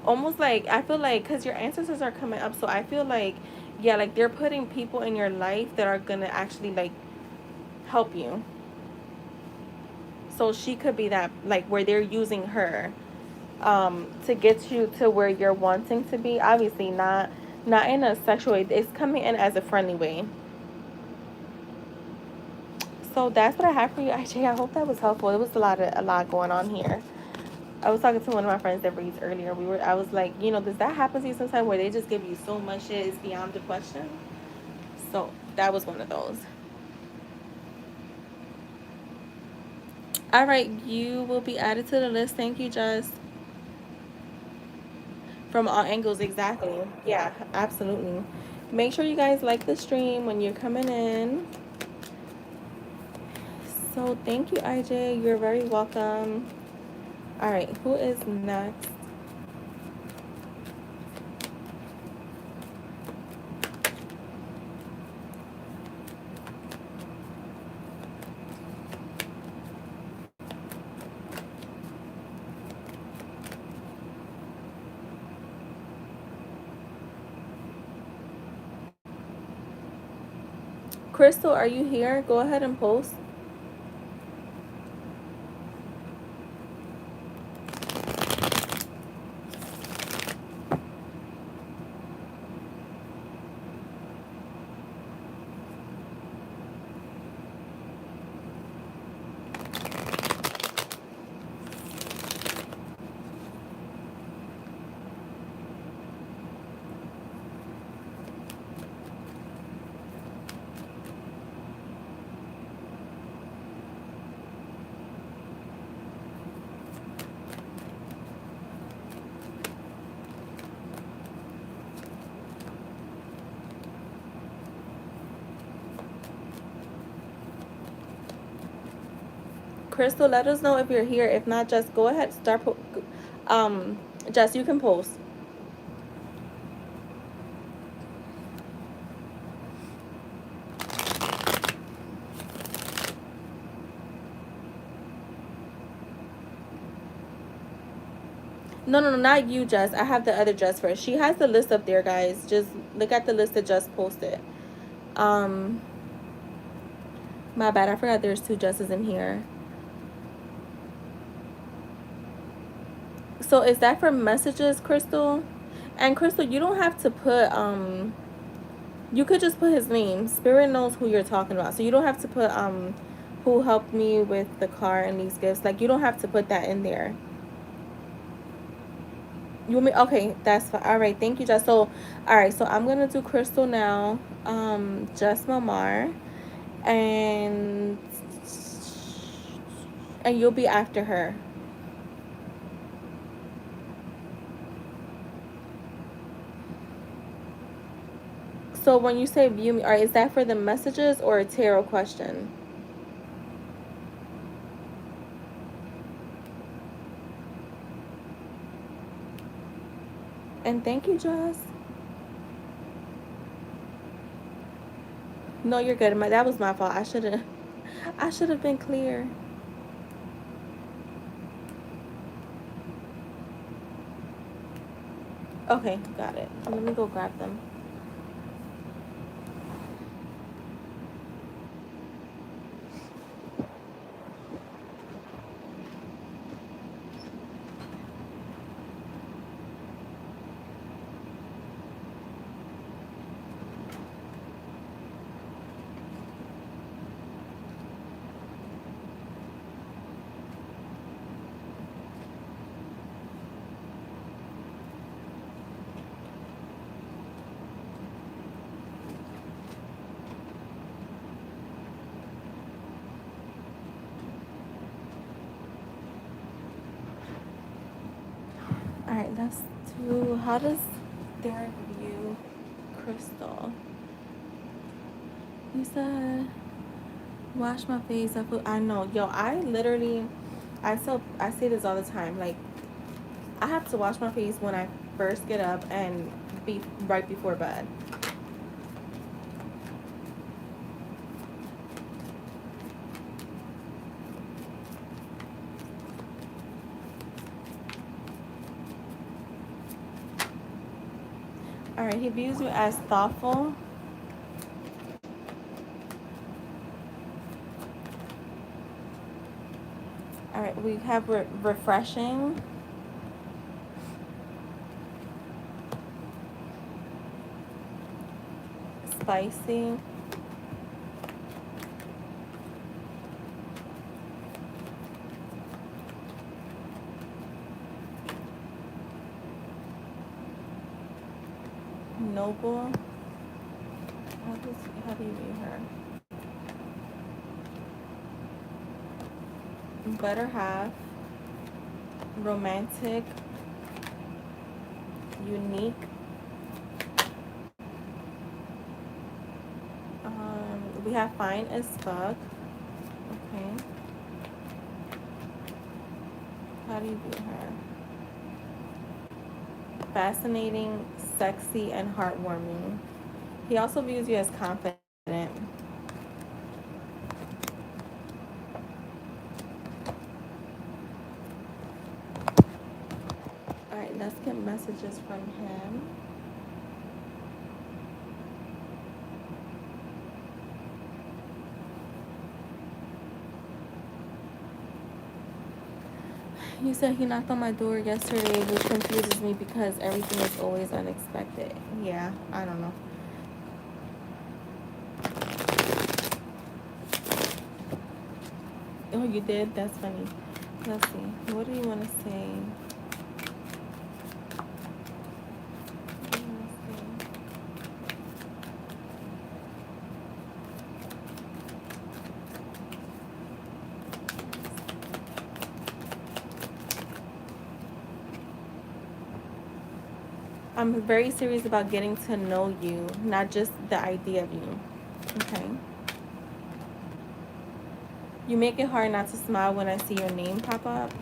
Almost like, I feel like, because your ancestors are coming up, so I feel like, yeah, like they're putting people in your life that are gonna actually like help you. So she could be that, like, where they're using her to get you to where you're wanting to be. Obviously not in a sexual way. It's coming in as a friendly way. So that's what I have for you, IJ. I hope that was helpful. It was a lot going on here. I was talking to one of my friends that reads earlier. I was like, does that happen to you sometimes, where they just give you so much shit it's beyond the question? So that was one of those. All right, you will be added to the list. Thank you, Jess. From all angles, exactly. Yeah, absolutely. Make sure you guys like the stream when you're coming in. So thank you, IJ. You're very welcome. All right, who is next? Crystal, are you here? Go ahead and post. Crystal, let us know if you're here. If not, just go ahead, start. Jess, you can post. No, no, no, not you, Jess. I have the other Jess first. She has the list up there, guys. Just look at the list that Jess posted. Um, my bad. I forgot there's two Jesses in here. So is that for messages, Crystal? And Crystal, you don't have to put you could just put his name. Spirit knows who you're talking about. So you don't have to put who helped me with the car and these gifts. Like, you don't have to put that in there. You want me? Okay, that's fine. All right, thank you, Jess. So, all right, so I'm gonna do Crystal now. Jess Mamar, and you'll be after her. So when you say view me, or is that for the messages or a tarot question? And thank you, Jess. No, you're good. That was my fault. I should have been clear. Okay, got it. Let me go grab them. All right, let's do. How does Derek view Crystal? You said wash my face. I know, yo. I literally, I say this all the time. Like, I have to wash my face when I first get up and be right before bed. All right, he views you as thoughtful. All right, we have refreshing, spicy, noble. How do you view her? Better half, romantic, unique. We have fine as fuck. Okay. How do you view her? Fascinating, sexy, and heartwarming. He also views you as confident. All right, let's get messages from him. 。 . 。 . 。 . . . . . . . . . . . . . . . . . . . . . . . . . . . . . . . . . . . . . . . . . . . . . . . . . . . . You said he knocked on my door yesterday, which confuses me because everything is always unexpected. Yeah, I don't know. Oh, you did? That's funny. Let's see. What do you want to say? What do you want to say? I'm very serious about getting to know you, not just the idea of you. Okay. You make it hard not to smile when I see your name pop up.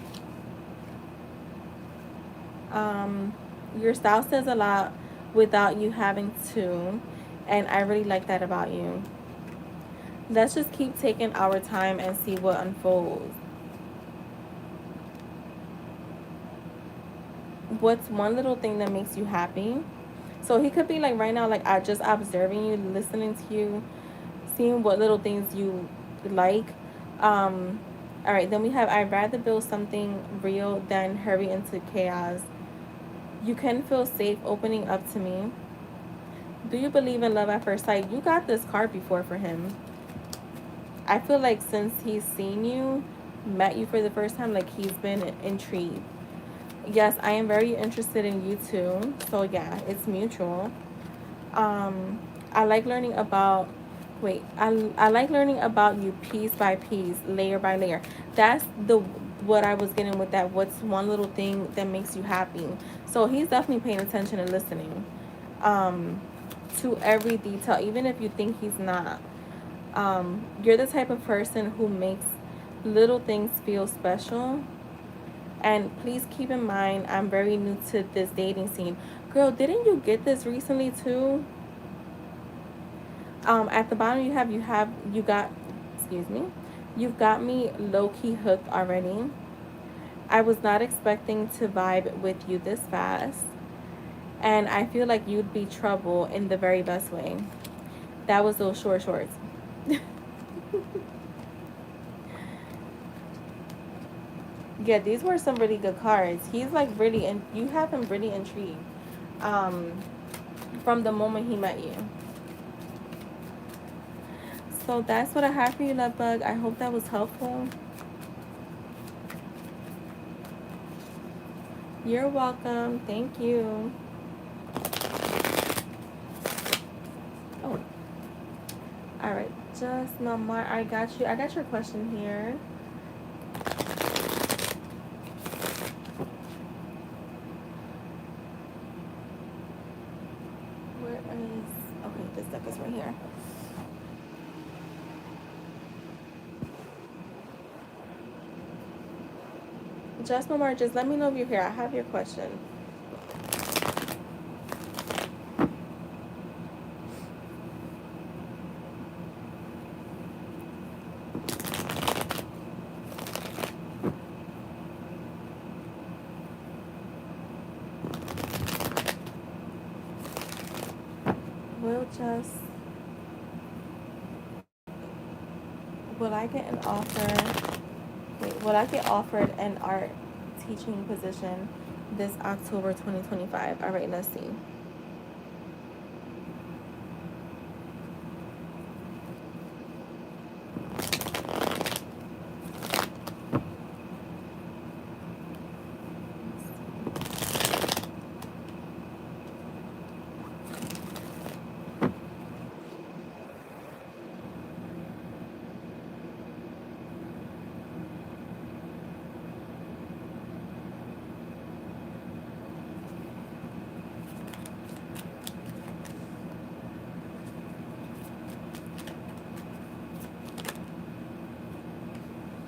Um, your style says a lot without you having to, and I really like that about you. Let's just keep taking our time and see what unfolds. What's one little thing that makes you happy? So he could be like right now, like I just observing you, listening to you, seeing what little things you like. Um, all right, then we have I'd rather build something real than hurry into chaos. You can feel safe opening up to me. Do you believe in love at first sight? You got this card before for him. I feel like since he's seen you, met you for the first time, like he's been intrigued. Yes, I am very interested in you too. So yeah, it's mutual. Um, I like learning about. Wait, I like learning about you piece by piece, layer by layer. That's the what I was getting with that. What's one little thing that makes you happy? So he's definitely paying attention and listening, um, to every detail, even if you think he's not. You're the type of person who makes little things feel special. And please keep in mind, I'm very new to this dating scene. Girl, didn't you get this recently too? At the bottom you got, excuse me, you've got me low key hooked already. I was not expecting to vibe with you this fast, and I feel like you'd be trouble in the very best way. That was those short shorts. Yeah, these were some really good cards. He's like really, and you have him really intrigued, um, from the moment he met you. So that's what I have for you, love bug. I hope that was helpful. You're welcome. Thank you. Oh, all right. Just no more. I got you. I got your question here. Where is? Okay, this deck is right here. Just no more. Just let me know if you're here. I have your question. We'll just. Will I get an offer? Wait, will I get offered an art teaching position this October 2025? All right, let's see.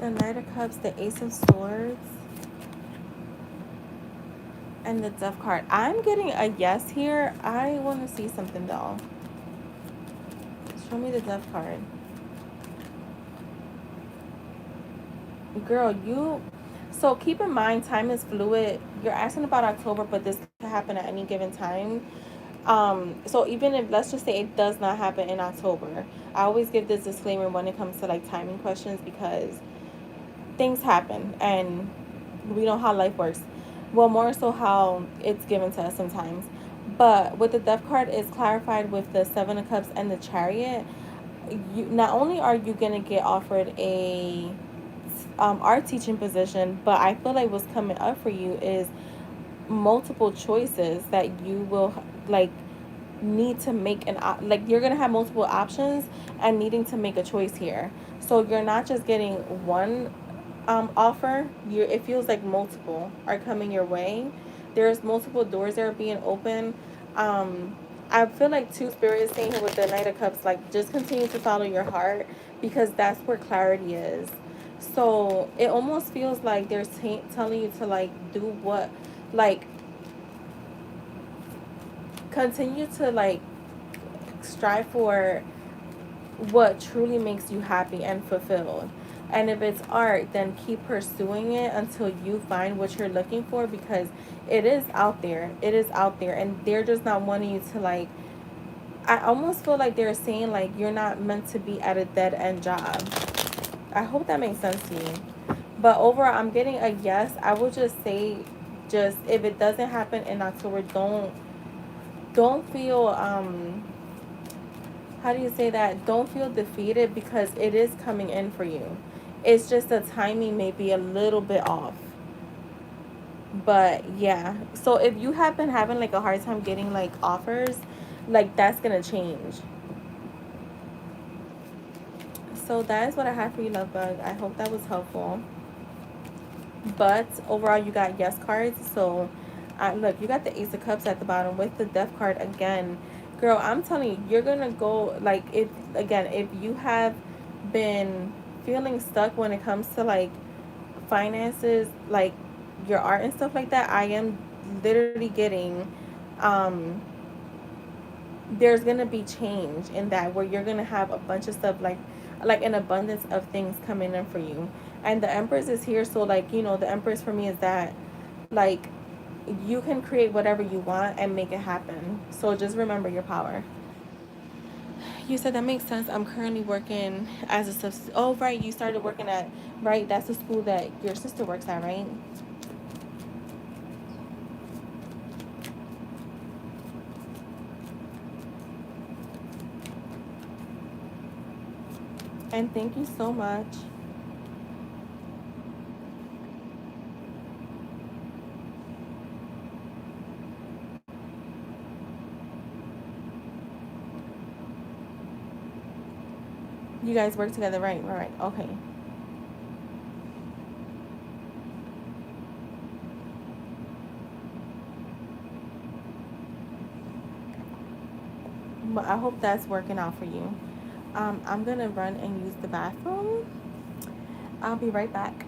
The Knight of Cups, the Ace of Swords, and the Death card. I'm getting a yes here. I want to see something though. Show me the Death card. Girl, you. So keep in mind, time is fluid. You're asking about October, but this could happen at any given time. So even if, let's just say it does not happen in October, I always give this disclaimer when it comes to like timing questions because things happen and we know how life works. Well, more so how it's given to us sometimes. But with the Death card, it's clarified with the Seven of Cups and the Chariot. You not only are you gonna get offered a art teaching position, but I feel like what's coming up for you is multiple choices that you will like need to make like you're gonna have multiple options and needing to make a choice here. So you're not just getting one offer. You it feels like multiple are coming your way. There's multiple doors that are being open. Um, I feel like two spirit is saying here with the Knight of Cups, like just continue to follow your heart because that's where clarity is. So it almost feels like they're telling you to like do what, like continue to like strive for what truly makes you happy and fulfilled. And if it's art, then keep pursuing it until you find what you're looking for because it is out there. It is out there. And they're just not wanting you to like, I almost feel like they're saying like you're not meant to be at a dead end job. I hope that makes sense to you. But overall, I'm getting a yes. I will just say, just if it doesn't happen in October, don't feel how do you say that? Don't feel defeated because it is coming in for you. It's just the timing may be a little bit off. But yeah. So if you have been having like a hard time getting like offers, like that's gonna change. So that is what I have for you, love bug. I hope that was helpful. But overall you got yes cards. So look, you got the Ace of Cups at the bottom with the Death card again. Girl, I'm telling you, you're gonna go like if you have been feeling stuck when it comes to like finances, like your art and stuff like that, I am literally getting um there's gonna be change in that where you're gonna have a bunch of stuff like an abundance of things coming in for you. And the Empress is here, so like, you know, the Empress for me is that like you can create whatever you want and make it happen. So just remember your power. You said that makes sense. I'm currently working as a oh right, you started working at right, that's the school that your sister works at, right? And thank you so much. You guys work together, right? Right. Okay. But I hope that's working out for you. I'm gonna run and use the bathroom. I'll be right back.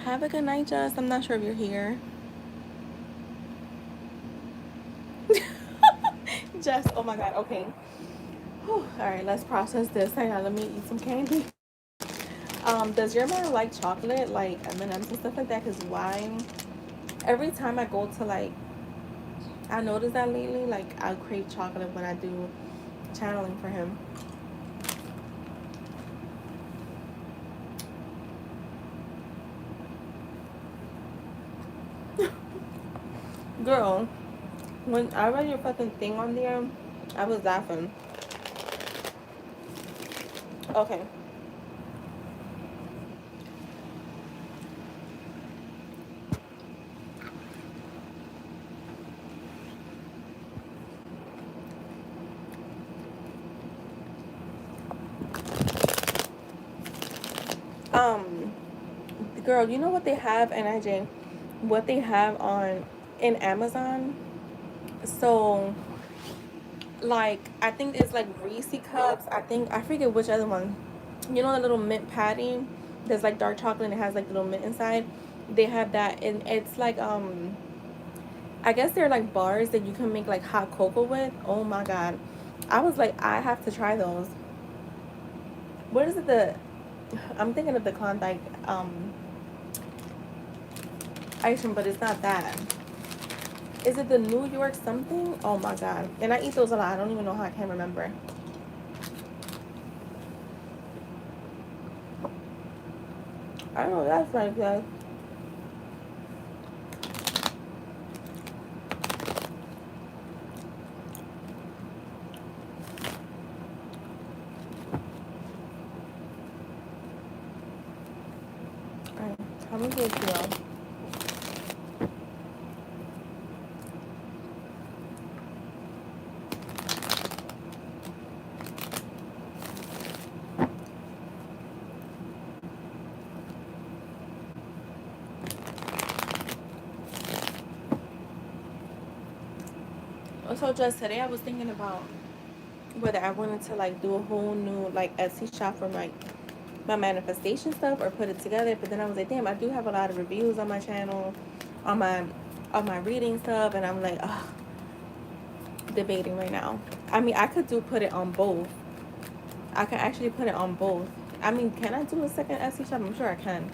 Have a good night, Jess. I'm not sure if you're here. Jess, oh my god, okay. Whew. All right, let's process this. Hang on, let me eat some candy. Does your man like chocolate, like M&Ms and stuff like that? Because why? Every time I go to like, I noticed that lately, like I crave chocolate when I do channeling for him. Girl, when I read your fucking thing on there, I was laughing. Okay. Um, Girl, you know what they have, NIJ? What they have on in Amazon? So, like, I think it's like Reese cups. I think I forget which other one. You know the little mint patty? There's like dark chocolate and it has like little mint inside. They have that, and it's like I guess they're like bars that you can make like hot cocoa with. Oh my god. I was like, I have to try those. What is it? I'm thinking of the Klondike ice cream, but it's not that. Is it the New York something? Oh my god. And I eat those a lot. I don't even know how I can't remember. I don't know. That's like that. Alright. How many do you feel? So just today I was thinking about whether I wanted to like do a whole new like Etsy shop for my manifestation stuff or put it together. But then I was like, damn, I do have a lot of reviews on my channel, on my reading stuff, and I'm like, ugh, debating right now. I mean, I could put it on both. I can actually put it on both. I mean, can I do a second Etsy shop? I'm sure I can.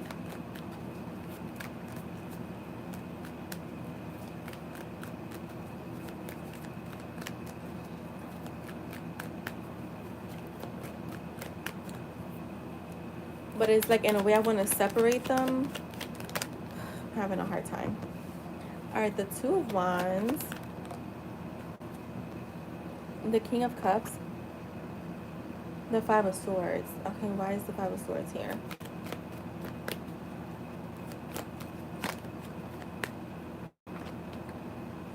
But it's like in a way I want to separate them. I'm having a hard time. All right, the Two of Wands, the King of Cups, the Five of Swords. Okay, why is the Five of Swords here?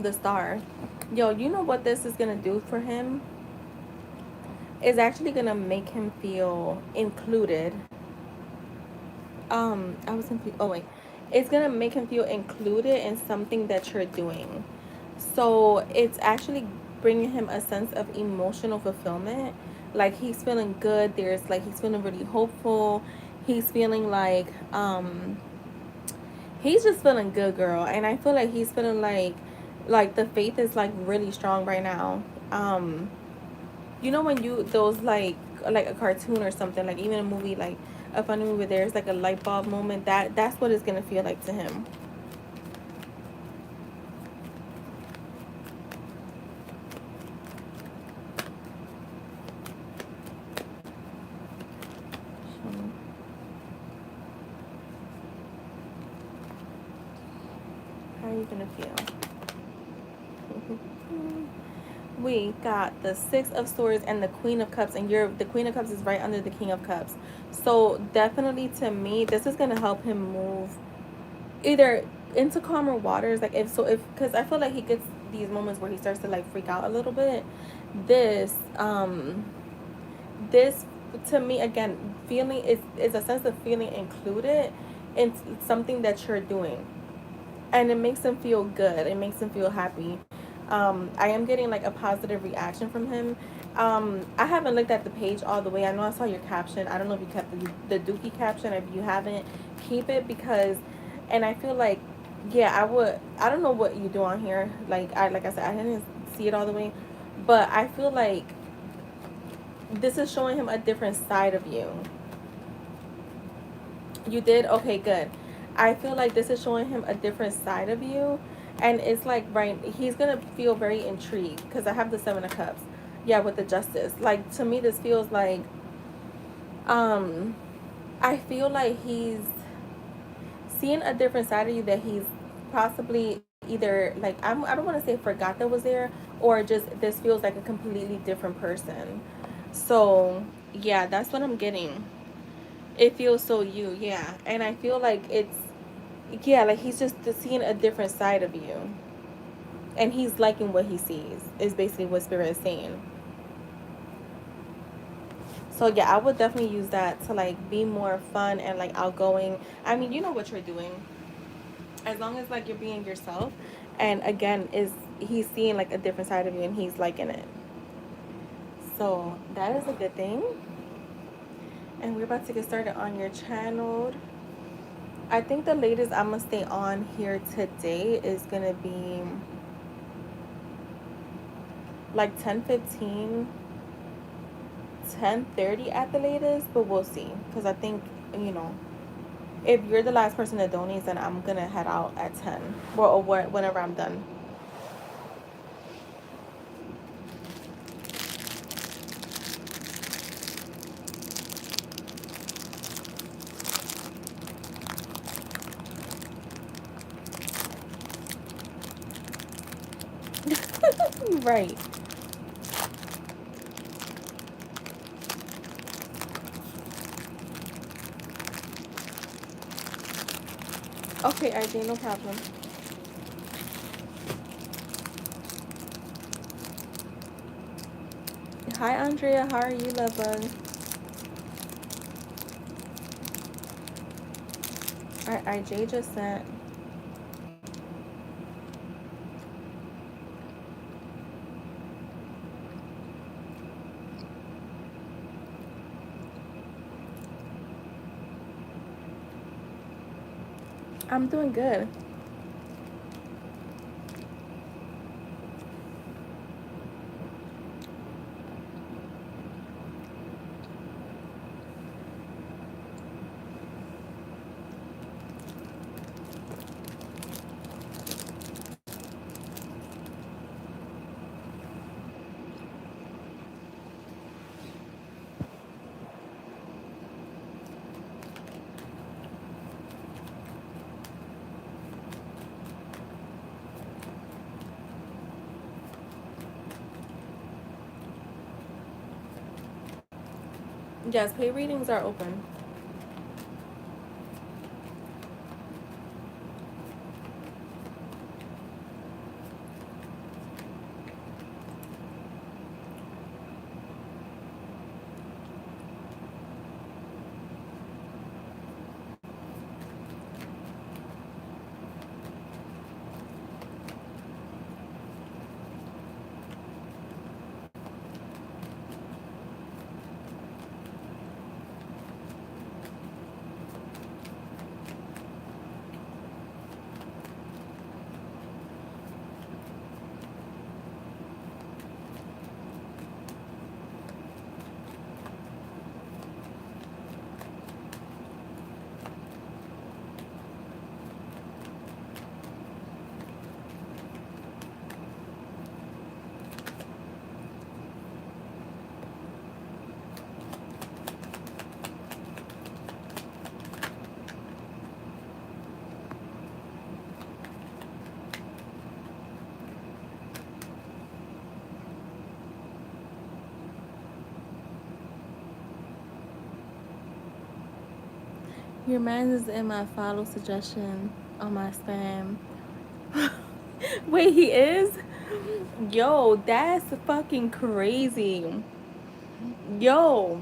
The Star. Yo, you know what this is gonna do for him? It's actually gonna make him feel included. I was confused. Oh wait, it's gonna make him feel included in something that you're doing. So it's actually bringing him a sense of emotional fulfillment. Like he's feeling good. There's like he's feeling really hopeful. He's feeling like he's just feeling good, girl. And I feel like he's feeling like the faith is like really strong right now. You know when you those like a cartoon or something, like even a movie, like a funny movie, there's like a light bulb moment. That's what it's gonna feel like to him. How are you gonna feel? We got the Six of Swords and the Queen of Cups, and the Queen of Cups is right under the King of Cups. So definitely to me, this is gonna help him move either into calmer waters, like if because I feel like he gets these moments where he starts to like freak out a little bit. This this to me again, feeling is a sense of feeling included in something that you're doing, and it makes him feel good. It makes him feel happy. I am getting like a positive reaction from him. I haven't looked at the page all the way. I know I saw your caption. I don't know if you kept the Dookie caption. If you haven't, keep it, because And I feel like, yeah, I don't know what you do on here. Like I said, I didn't see it all the way, but I feel like this is showing him a different side of you. You did? Okay, good. I feel like this is showing him a different side of you. And it's like, right, he's going to feel very intrigued because I have the Seven of Cups. Yeah, with the Justice. Like, to me, this feels like, um, I feel like he's seeing a different side of you that he's possibly either, like, I don't want to say forgot that was there, or just this feels like a completely different person. So, yeah, that's what I'm getting. It feels so you, yeah. And I feel like it's, yeah, like he's just seeing a different side of you. And he's liking what he sees, is basically what Spirit is saying. So yeah, I would definitely use that to like be more fun and like outgoing. I mean, you know what you're doing. As long as like you're being yourself. And again, is he's seeing like a different side of you and he's liking it. So that is a good thing. And we're about to get started on your channel. I think the latest I'm gonna stay on here today is gonna be like 10:15, 10:30 at the latest, but we'll see. Because I think, you know, if you're the last person that donates, then I'm gonna head out at 10, or whenever I'm done. Right. Okay, RJ, no problem. Hi, Andrea. How are you, love bug? All right, RJ just sent. I'm doing good. Yes, pay readings are open. Your man is in my follow suggestion on my spam. Wait, he is? Yo, that's fucking crazy. Yo,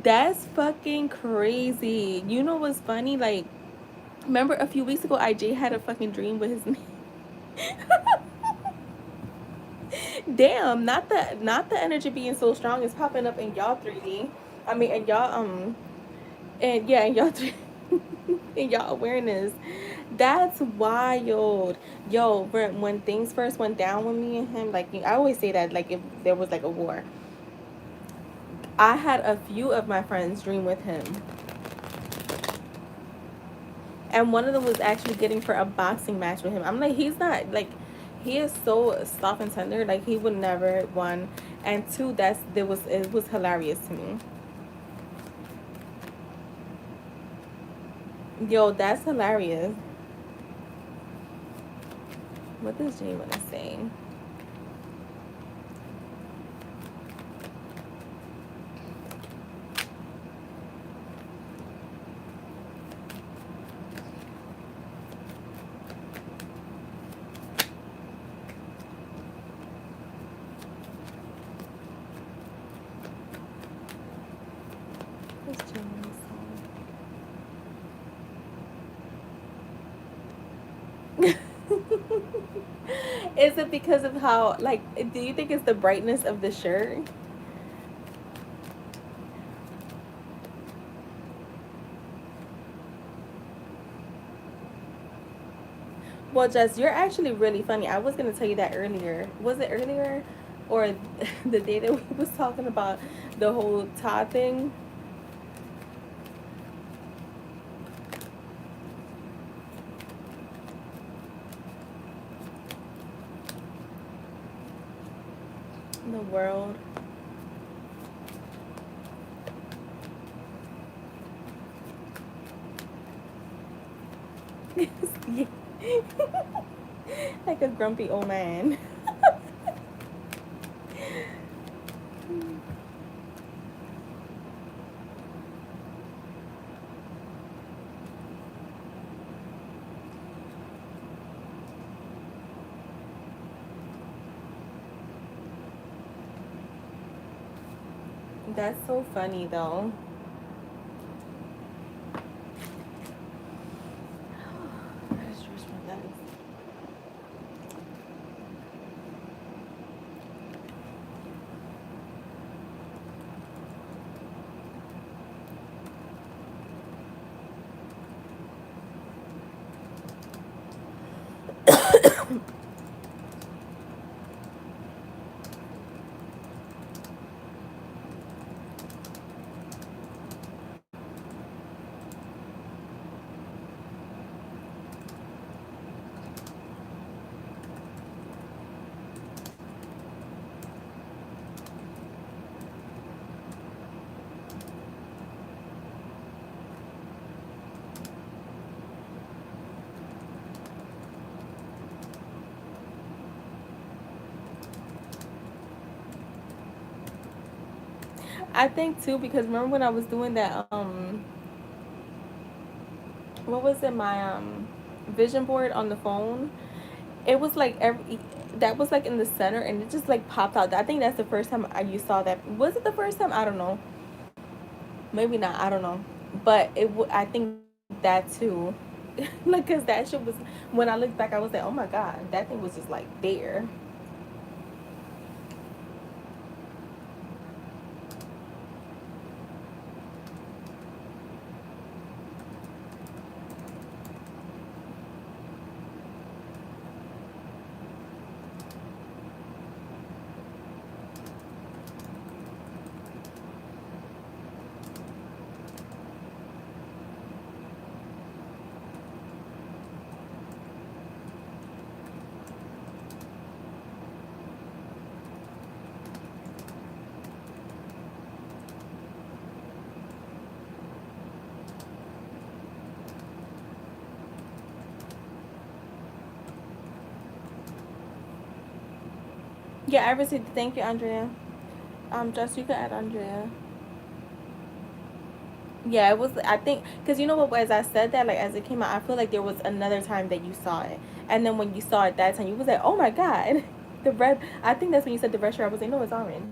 that's fucking crazy. You know what's funny? Like, remember a few weeks ago, IJ had a fucking dream with his name. Damn, not the energy being so strong is popping up in y'all 3D. I mean, in y'all and yeah, in y'all 3D. in y'all awareness. That's wild. Yo, when things first went down with me and him, like I always say that, like if there was like a war, I had a few of my friends dream with him, and one of them was actually getting for a boxing match with him. I'm like, he's not like, he is so soft and tender. Like he would never, one, and two, it was hilarious to me. Yo, that's hilarious. What does Jay want to say? What's Jay want to say? Is it because of how, like, do you think it's the brightness of the shirt? Well, Jess, you're actually really funny. I was gonna tell you that earlier. Was it earlier, or the day that we was talking about the whole Todd thing? The world. Yeah. Like a grumpy old man. That's so funny though. That's just relax. I think too, because remember when I was doing that what was it, my vision board on the phone? It was like every, that was like in the center, and it just like popped out. I think that's the first time you saw that. Was it the first time? I don't know. Maybe not. I don't know. But I think that too. Like, cause that shit was, when I looked back, I was like, oh my god, that thing was just like there. Yeah, I received. Thank you, Andrea. Just you could add Andrea. Yeah, it was. I think because you know what, as I said that, like as it came out, I feel like there was another time that you saw it, and then when you saw it that time, you was like, oh my god, the red. I think that's when you said the red shirt. I was like, no, it's orange.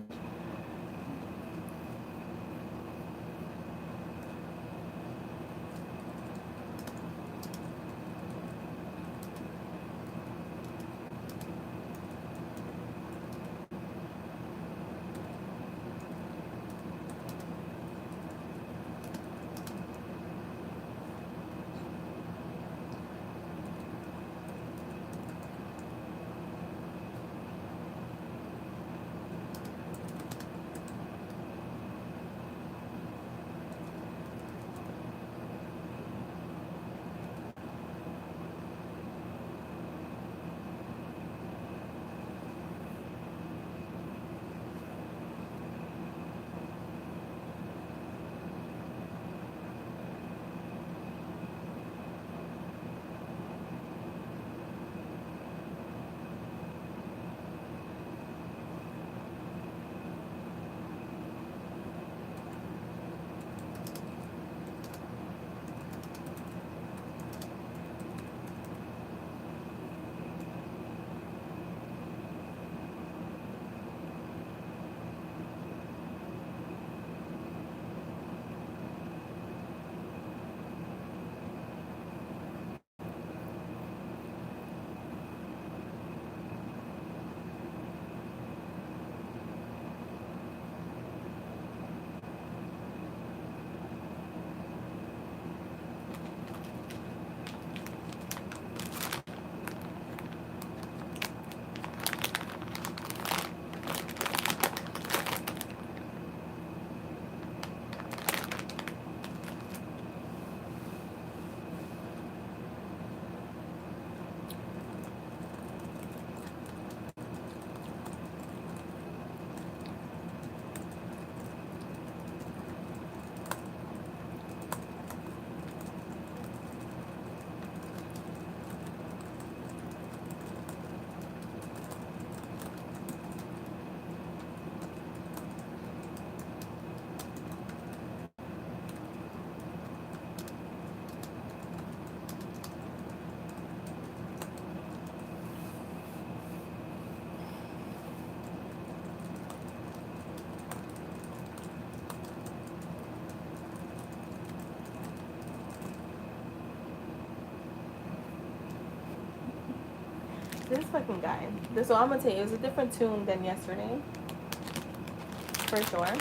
This fucking guy. So I'm gonna tell you, it was a different tune than yesterday, for sure.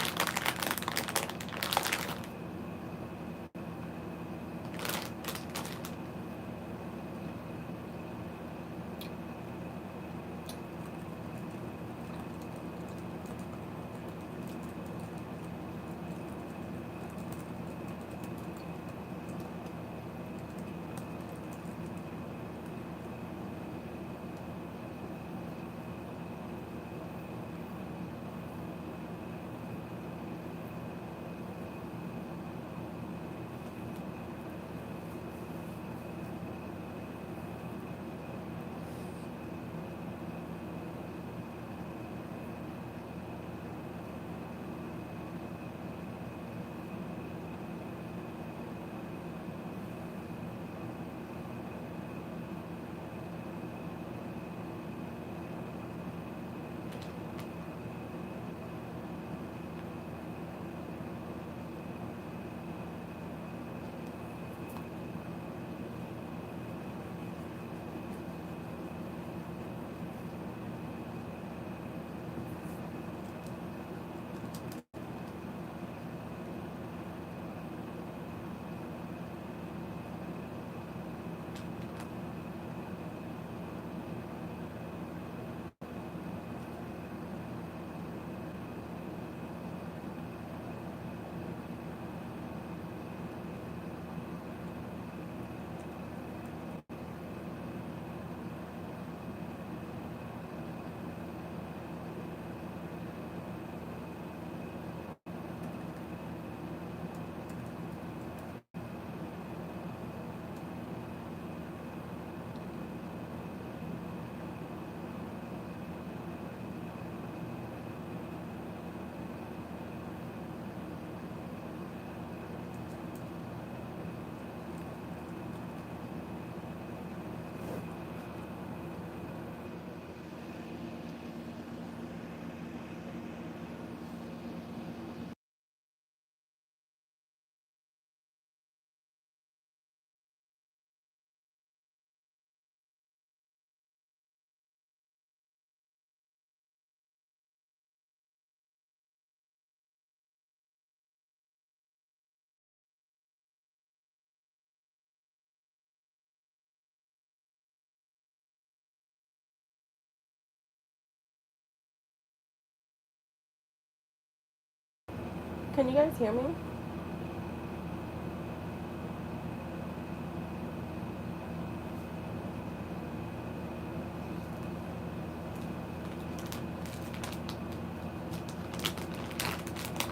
Can you guys hear me?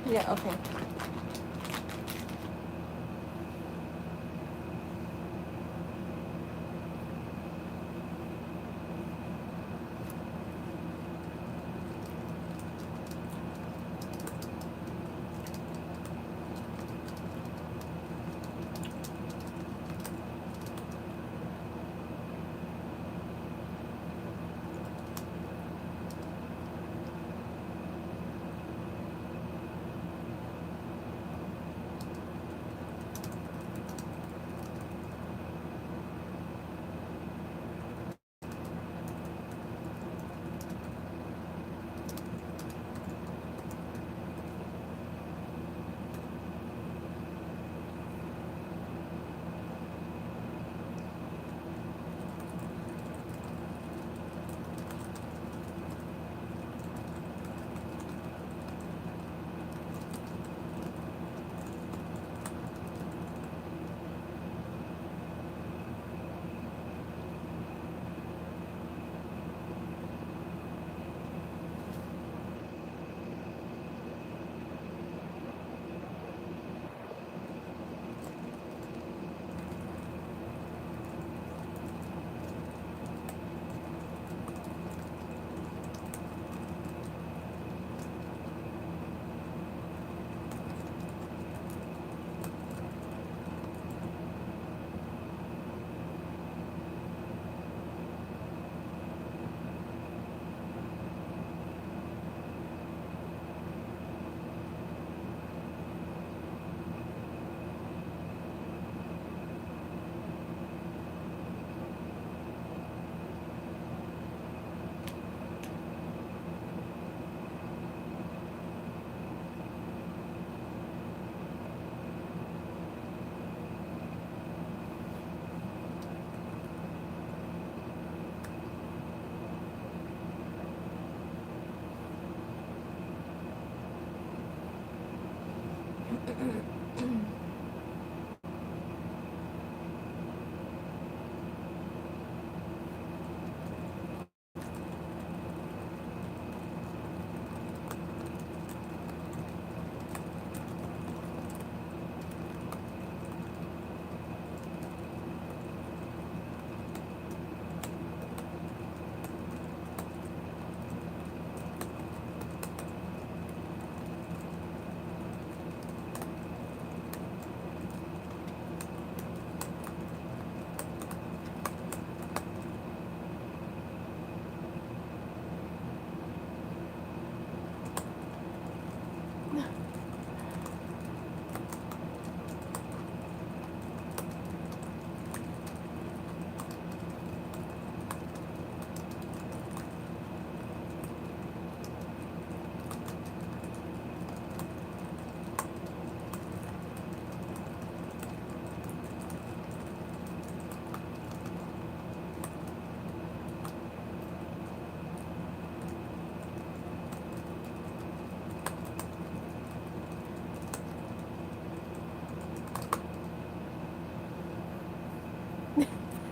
Yeah, okay.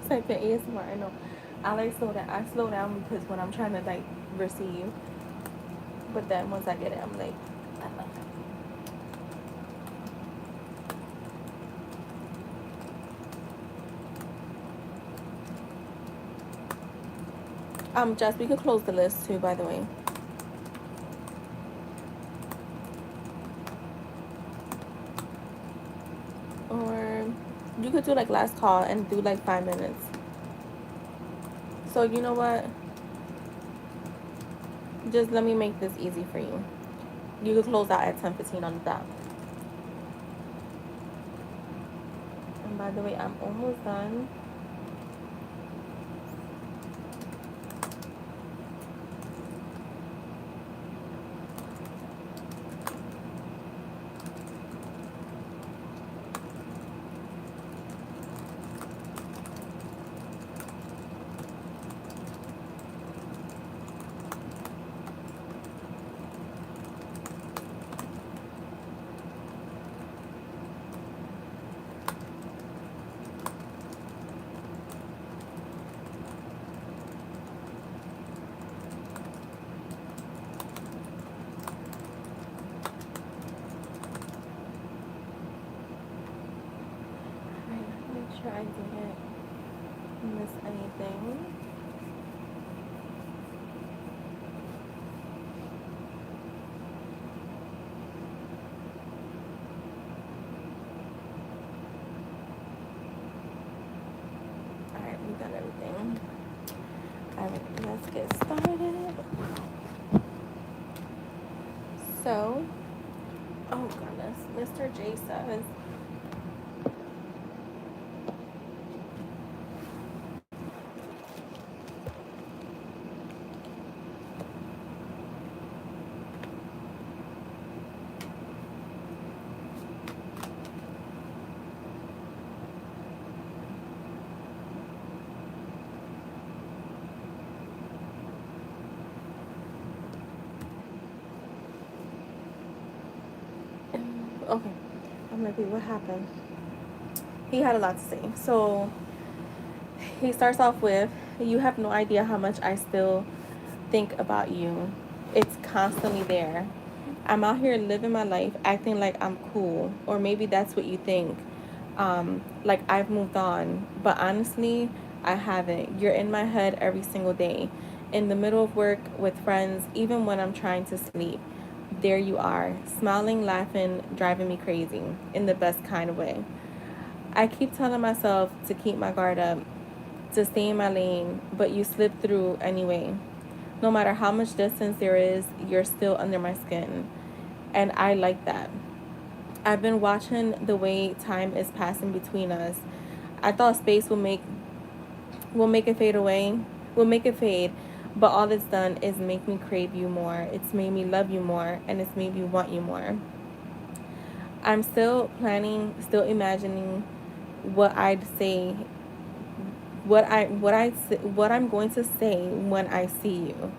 type of ASMR. I know. I like slow down. I slow down because when I'm trying to like receive, but then once I get it, I'm like, I like that. Jess, we could close the list too, by the way. Or you could do like last call and do like 5 minutes. So you know what? Just let me make this easy for you. You could close out at 10:15 on the dot. And by the way, I'm almost done. Make sure I didn't miss anything. Alright, we got everything. Alright, let's get started. So, oh goodness, Mr. J says, okay, I'm like, wait, what happened? He had a lot to say. So, he starts off with, you have no idea how much I still think about you. It's constantly there. I'm out here living my life, acting like I'm cool, or maybe that's what you think. Like I've moved on, but honestly, I haven't. You're in my head every single day, in the middle of work, with friends, even when I'm trying to sleep. There you are, smiling, laughing, driving me crazy, in the best kind of way. I keep telling myself to keep my guard up, to stay in my lane, but you slip through anyway. No matter how much distance there is, you're still under my skin. And I like that. I've been watching the way time is passing between us. I thought space will make it fade away, will make it fade, but all it's done is make me crave you more. It's made me love you more, and it's made me want you more. I'm still planning, still imagining what I'd say, what I'm going to say when I see you.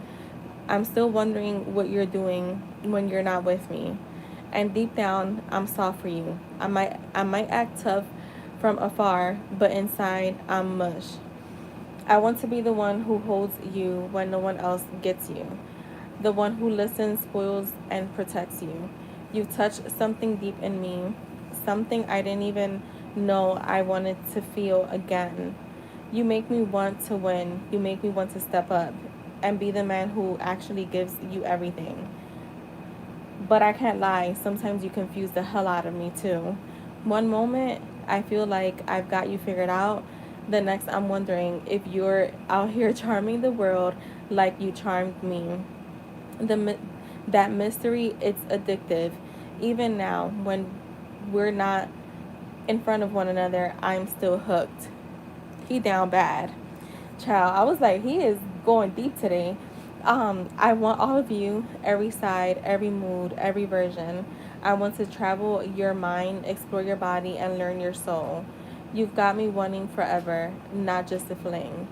I'm still wondering what you're doing when you're not with me. And deep down, I'm soft for you. I might act tough from afar, but inside, I'm mush. I want to be the one who holds you when no one else gets you. The one who listens, spoils, and protects you. You've touched something deep in me, something I didn't even know I wanted to feel again. You make me want to win. You make me want to step up and be the man who actually gives you everything. But I can't lie, sometimes you confuse the hell out of me too. One moment, I feel like I've got you figured out. The next, I'm wondering if you're out here charming the world like you charmed me. The that mystery, it's addictive. Even now, when we're not in front of one another, I'm still hooked. He down bad. Child, I was like, he is going deep today. I want all of you, every side, every mood, every version. I want to travel your mind, explore your body, and learn your soul. You've got me wanting forever, not just a fling.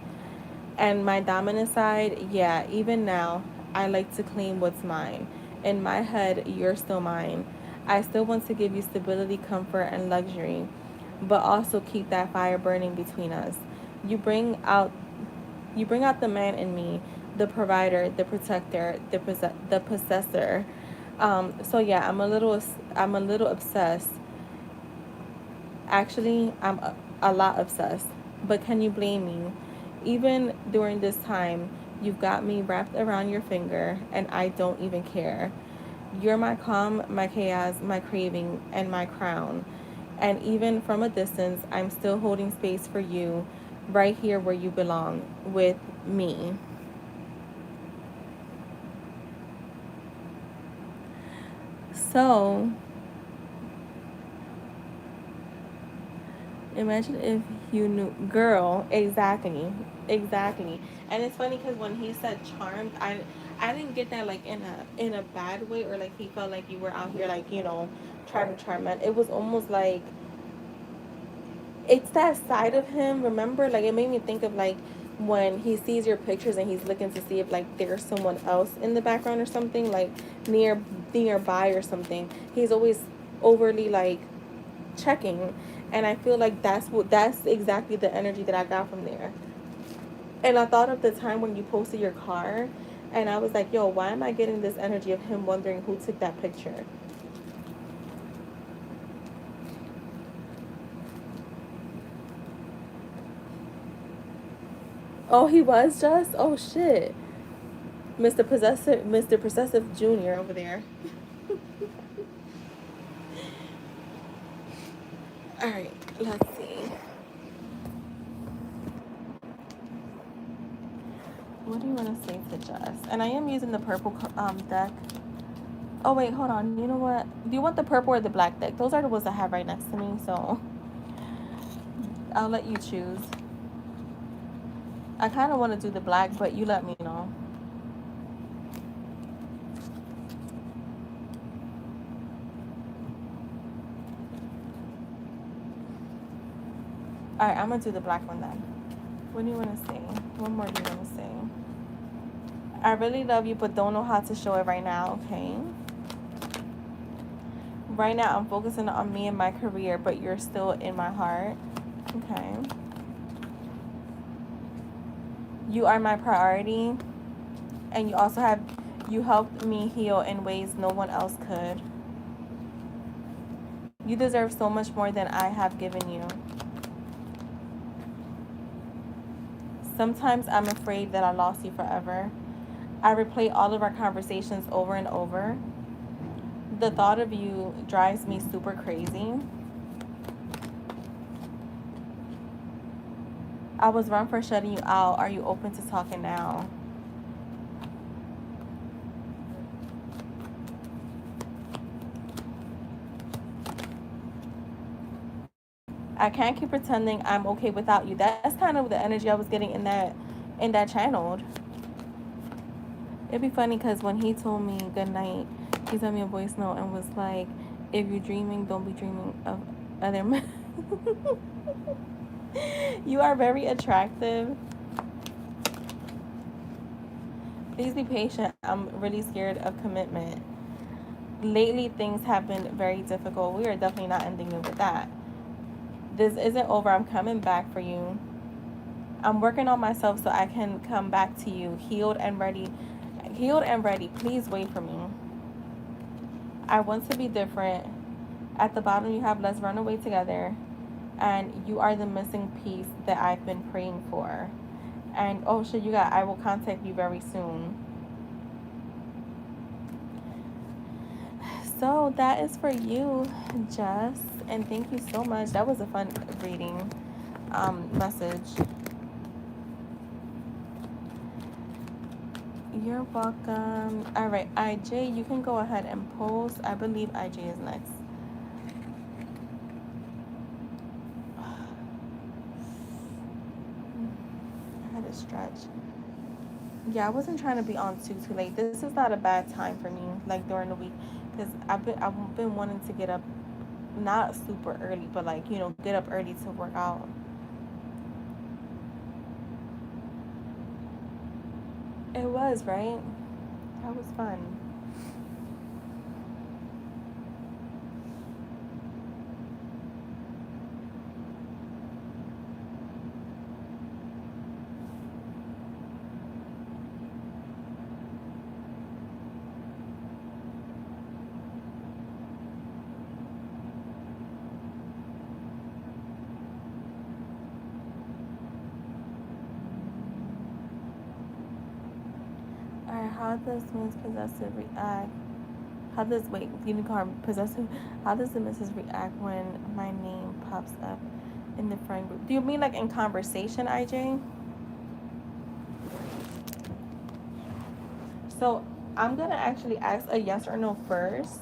And my dominant side, yeah, even now, I like to claim what's mine. In my head, you're still mine. I still want to give you stability, comfort, and luxury, but also keep that fire burning between us. You bring out the man in me, the provider, the protector, the possessor. So yeah, I'm a little obsessed. Actually, I'm a lot obsessed. But can you blame me? Even during this time, you've got me wrapped around your finger, and I don't even care. You're my calm, my chaos, my craving, and my crown. And even from a distance, I'm still holding space for you, right here where you belong, with me. So, imagine if you knew, girl. Exactly, exactly. And it's funny because when he said charmed, I didn't get that like in a bad way, or like he felt like you were out here like trying to charm man. It was almost like it's that side of him. Remember, like it made me think of like when he sees your pictures and he's looking to see if like there's someone else in the background or something like nearby or something. He's always overly like checking, and I feel like that's exactly the energy that I got from there. And I thought of the time when you posted your car, and I was like, yo, why am I getting this energy of him wondering who took that picture? Oh, he was just, oh shit, Mr. Possessive Junior over there. All right, let's see. What do you want to say to Jess? And I am using the purple deck. Oh wait, hold on. You know what? Do you want the purple or the black deck? Those are the ones I have right next to me, so I'll let you choose. I kind of want to do the black, but you let me know. All right, I'm gonna do the black one then. What do you want to say? What more do you want to say? I really love you, but don't know how to show it right now. Okay. Right now, I'm focusing on me and my career, but you're still in my heart. Okay. You are my priority, and you helped me heal in ways no one else could. You deserve so much more than I have given you. Sometimes I'm afraid that I lost you forever. I replay all of our conversations over and over. The thought of you drives me super crazy. I was wrong for shutting you out. Are you open to talking now? I can't keep pretending I'm okay without you. That's kind of the energy I was getting in that channeled. It'd be funny because when he told me good night, he sent me a voice note and was like, "If you're dreaming, don't be dreaming of other men." You are very attractive. Please be patient. I'm really scared of commitment. Lately, things have been very difficult. We are definitely not ending it with that. This isn't over. I'm coming back for you. I'm working on myself so I can come back to you healed and ready. Healed and ready. Please wait for me. I want to be different. At the bottom, you have let's run away together. And you are the missing piece that I've been praying for. And oh shit, you got I will contact you very soon. So that is for you, Jess. And thank you so much. That was a fun reading message. You're welcome. All right, IJ, you can go ahead and post. I believe IJ is next. I had to stretch. Yeah, I wasn't trying to be on too late. This is not a bad time for me, like during the week, because I've been wanting to get up, not super early, but like get up early to work out. It was right. That was fun. How does Miss Possessive react? How does, wait, Unicorn Possessive, how does the Mrs. react when my name pops up in the friend group? Do you mean like in conversation, IJ? So I'm gonna actually ask a yes or no first.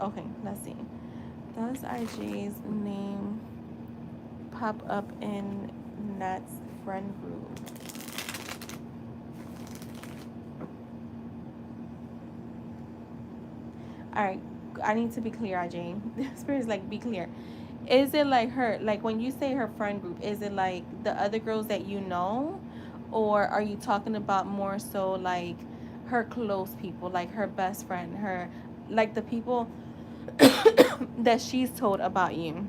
Okay, let's see. Does IJ's name pop up in Nat's friend group? All right, I need to be clear, IJ. Spirit's like, be clear. Is it like her, like when you say her friend group, is it like the other girls that you know? Or are you talking about more so like her close people, like her best friend, her, like the people that she's told about you?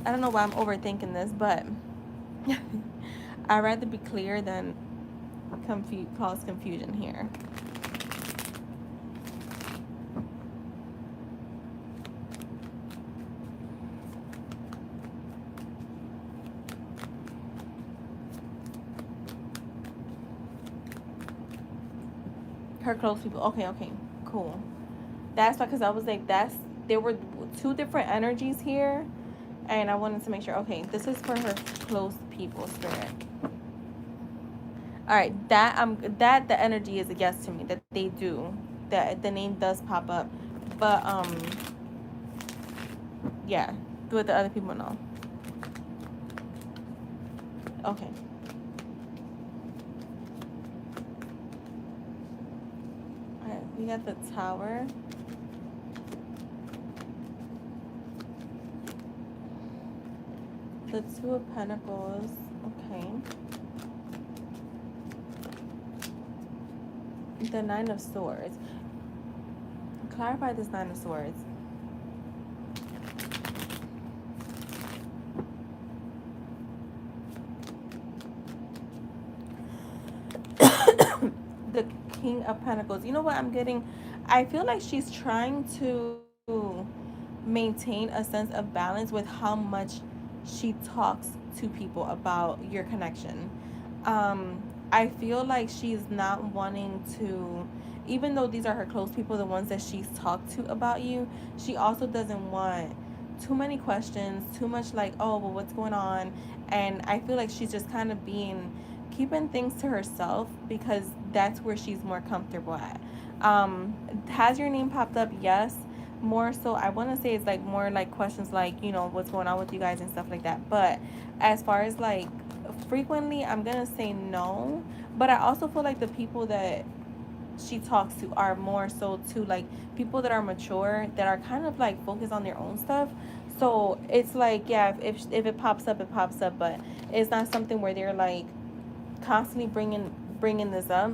I don't know why I'm overthinking this, but I'd rather be clear than cause confusion here. Her close people. Okay, okay, cool. That's why, because I was like, there were two different energies here, and I wanted to make sure. Okay, this is for her close people, Spirit. All right, that the energy is a yes to me that they do, that the name does pop up, but yeah, with the other people, no. Okay. All right, we got the Tower. The Two of Pentacles. Okay. The Nine of Swords. Clarify this Nine of Swords. The King of Pentacles. You know what I'm getting? I feel like she's trying to maintain a sense of balance with how much she talks to people about your connection. I feel like she's not wanting to, even though these are her close people, the ones that she's talked to about you, she also doesn't want too many questions, too much like, oh, well, what's going on? And I feel like she's just kind of keeping things to herself because that's where she's more comfortable at. Has your name popped up? Yes. More so, I want to say it's like more like questions like, what's going on with you guys and stuff like that. But as far as like frequently, I'm going to say no. But I also feel like the people that she talks to are more so to like people that are mature, that are kind of like focused on their own stuff. So it's like, yeah, if it pops up, it pops up, but it's not something where they're like constantly bringing this up.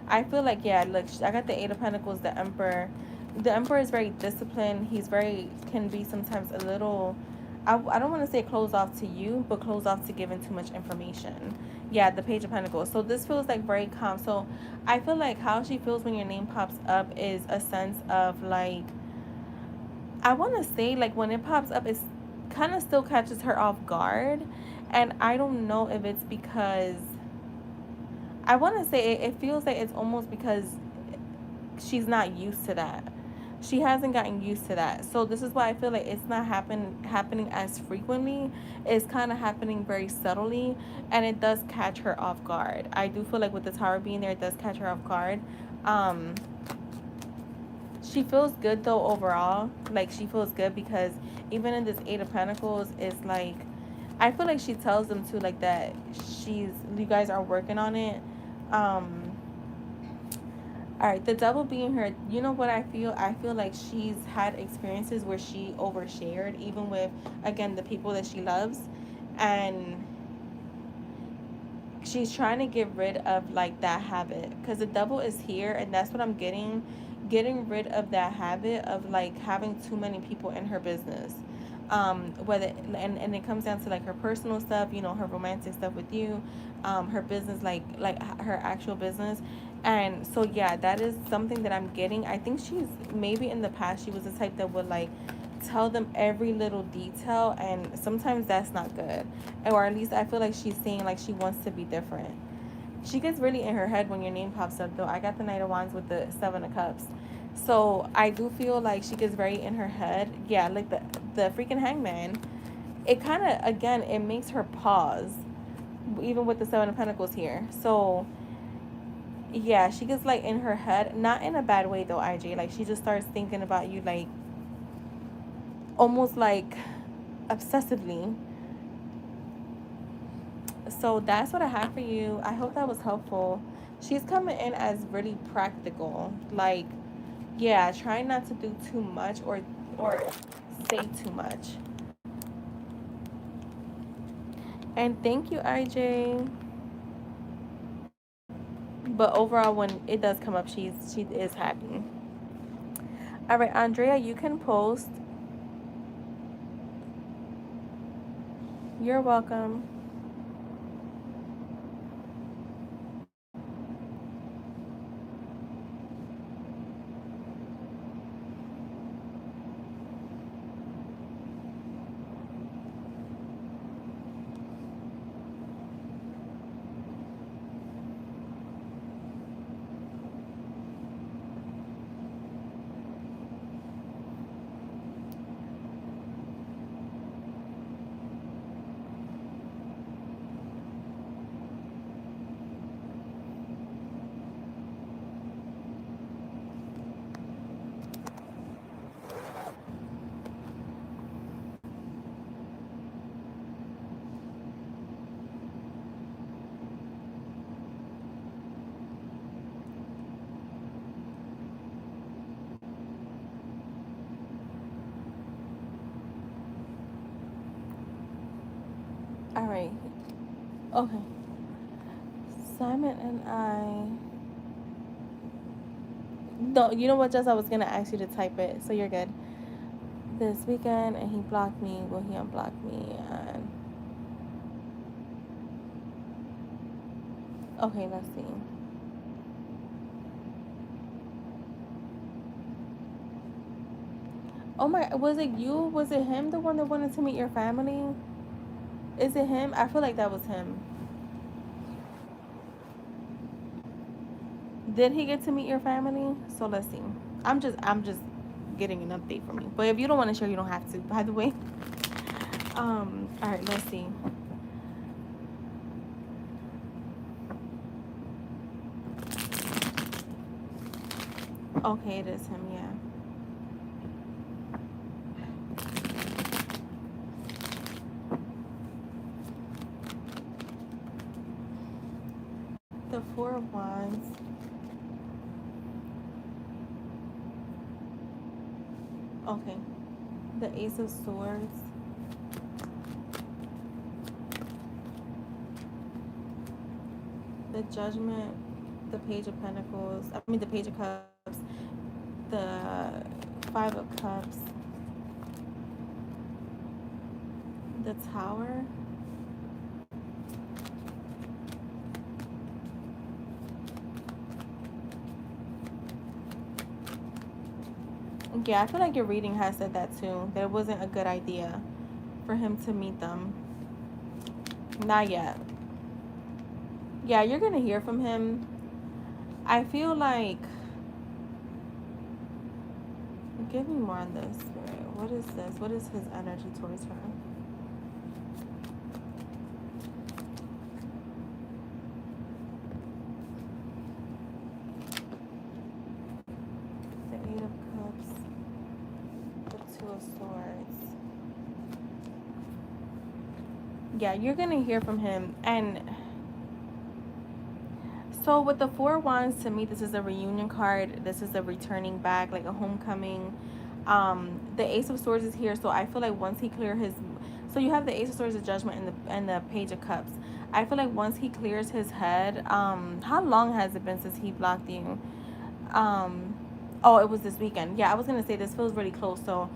I feel like, yeah, look, I got the Eight of Pentacles, the Emperor. The Emperor is very disciplined. He's can be sometimes a little, I don't want to say closed off to you, but closed off to giving too much information. Yeah, the Page of Pentacles. So this feels like very calm. So I feel like how she feels when your name pops up is a sense of like, I want to say like when it pops up, it's kind of still catches her off guard. And I don't know if it's because, I want to say it feels like it's almost because she's not used to that. She hasn't gotten used to that. So this is why I feel like it's not happening as frequently. It's kind of happening very subtly, and it does catch her off guard. I do feel like with the Tower being there, it does catch her off guard. She feels good though overall. Like she feels good because even in this Eight of Pentacles, it's like I feel like she tells them too, like that you guys are working on it. All right, the Devil being her, you know what I feel? I feel like she's had experiences where she overshared, even with, again, the people that she loves. And she's trying to get rid of like that habit, because the devil is here, and that's what I'm getting rid of that habit of like having too many people in her business. Whether and it comes down to like her personal stuff, you know, her romantic stuff with you, her business, like her actual business. And so yeah, that is something that I'm getting. I think she's, maybe in the past she was the type that would like tell them every little detail, and sometimes that's not good. Or at least I feel like she's saying like she wants to be different. She gets really in her head when your name pops up, though. I got the Knight of Wands with the Seven of Cups. So I do feel like she gets very in her head. Yeah, like the freaking Hangman. It kind of, again, it makes her pause, even with the Seven of Pentacles here. So yeah, she gets like in her head, not in a bad way though, IJ. Like she just starts thinking about you, like almost like obsessively. So that's what I have for you. I hope that was helpful. She's coming in as really practical. Like, yeah, trying not to do too much or say too much. And thank you, IJ. But overall, when it does come up, she is happy. All right, Andrea, you can post. You're welcome. All right. Okay. Simon and I. No, you know what, Jess? I was gonna ask you to type it, so you're good. This weekend, and he blocked me. Will he unblock me? And okay, let's see. Oh my, was it you? Was it him, the one that wanted to meet your family? Is it him? I feel like that was him. Did he get to meet your family? So let's see. I'm just getting an update from you. But if you don't want to share, you don't have to. By the way. All right, let's see. Okay, it is him, yeah. The Four of Wands. Okay. The Ace of Swords. The Judgment. The Page of Pentacles. I mean, the Page of Cups. The Five of Cups. The Tower. Yeah, I feel like your reading has said that too. That it wasn't a good idea for him to meet them. Not yet. Yeah, you're gonna hear from him. I feel like, give me more on this, Spirit. What is this? What is his energy towards her? The Eight of Cups. The Two of Swords. Yeah, you're gonna hear from him. And so with the Four of Wands, to me, this is a reunion card. This is a returning back, like a homecoming. The Ace of Swords is here, so I feel like once he clear his, So you have the Ace of Swords of Judgment and the Page of Cups. I feel like once he clears his head, how long has it been since he blocked you? Um, oh, it was this weekend. Yeah, I was gonna say this feels really close. So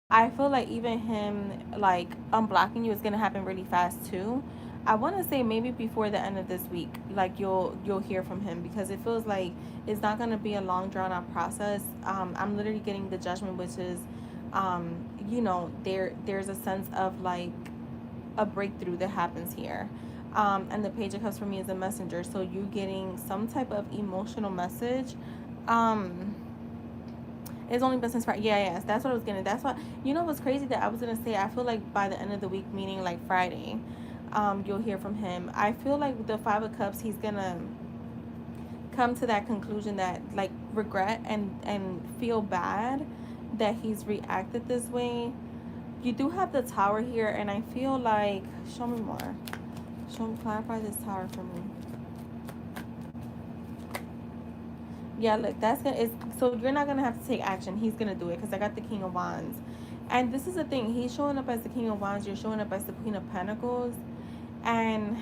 I feel like even him like unblocking you is gonna happen really fast too. I want to say maybe before the end of this week, like you'll hear from him because it feels like it's not gonna be a long drawn out process. I'm literally getting the Judgment, which is, there's a sense of like a breakthrough that happens here. And the Page of Cups for me is a messenger, so you getting some type of emotional message. Um, it's only been since Friday. Yeah, yes, that's what I was gonna. That's what what's crazy that I was gonna say. I feel like by the end of the week, meaning like Friday, you'll hear from him. I feel like the Five of Cups, he's gonna come to that conclusion that like regret and feel bad that he's reacted this way. You do have the Tower here, and I feel like show me more. Show me, clarify this Tower for me. Yeah, look, that's gonna is so you're not gonna have to take action. He's gonna do it because I got the King of Wands, and this is the thing. He's showing up as the King of Wands. You're showing up as the Queen of Pentacles, and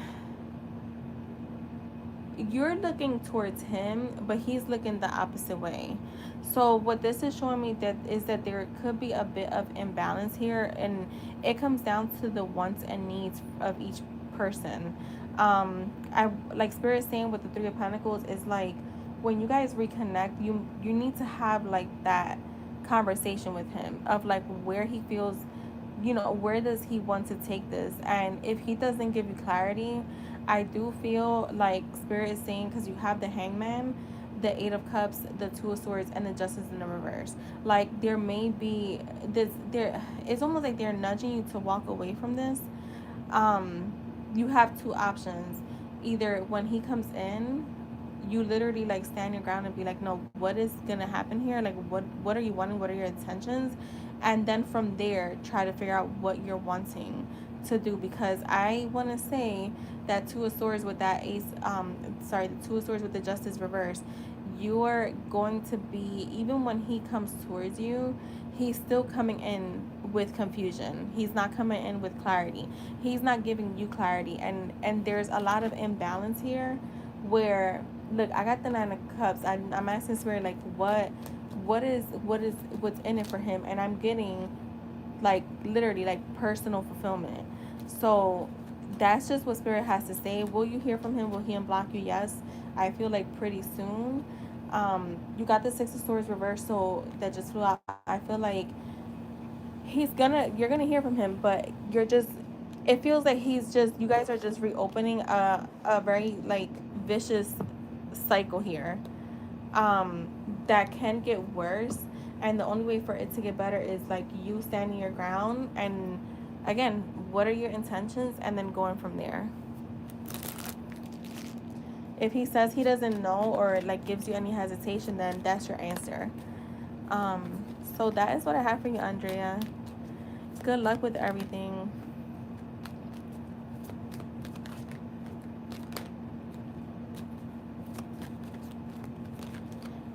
you're looking towards him, but he's looking the opposite way. So what this is showing me that is that there could be a bit of imbalance here, and it comes down to the wants and needs of each person. I like Spirit saying with the Three of Pentacles is like when you guys reconnect, you need to have like that conversation with him of like where he feels, where does he want to take this, and if he doesn't give you clarity, I do feel like Spirit is saying, because you have the Hangman, the Eight of Cups, the Two of Swords, and the Justice in the reverse. Like there may be this there. It's almost like they're nudging you to walk away from this. Um, you have two options. Either when he comes in, you literally like stand your ground and be like, no, what is gonna happen here? Like what are you wanting? What are your intentions? And then from there try to figure out what you're wanting to do, because I want to say that Two of Swords with that ace, the Two of Swords with the Justice reverse, you're going to be, even when he comes towards you, he's still coming in with confusion. He's not coming in with clarity. He's not giving you clarity, and there's a lot of imbalance here where, look, I got the Nine of Cups. I'm asking Spirit like what's in it for him, and I'm getting like literally like personal fulfillment. So that's just what Spirit has to say. Will you hear from him? Will he unblock you? Yes, I feel like pretty soon. You got the Six of Swords reversal that just flew out. I feel like you're gonna hear from him, but you're just, it feels like he's just, you guys are just reopening a very like vicious cycle here, um that can get worse, and the only way for it to get better is like you standing your ground, and again, what are your intentions, and then going from there. If he says he doesn't know or like gives you any hesitation, then that's your answer. So that is what I have for you, Andrea. Good luck with everything.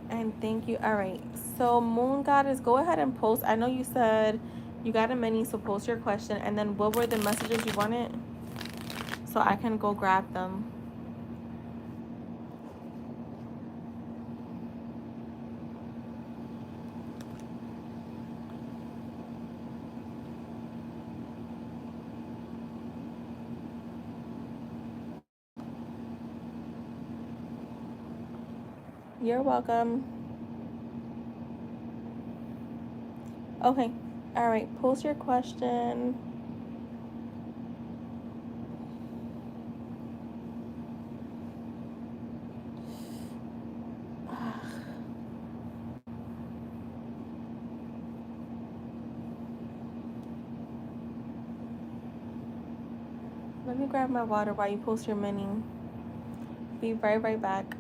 And thank you. All right. So, Moon Goddess, go ahead and post. I know you said you got a mini, so post your question. And then what were the messages you wanted? So I can go grab them. You're welcome. Okay. All right. Post your question. Let me grab my water while you post your mini. Be right back.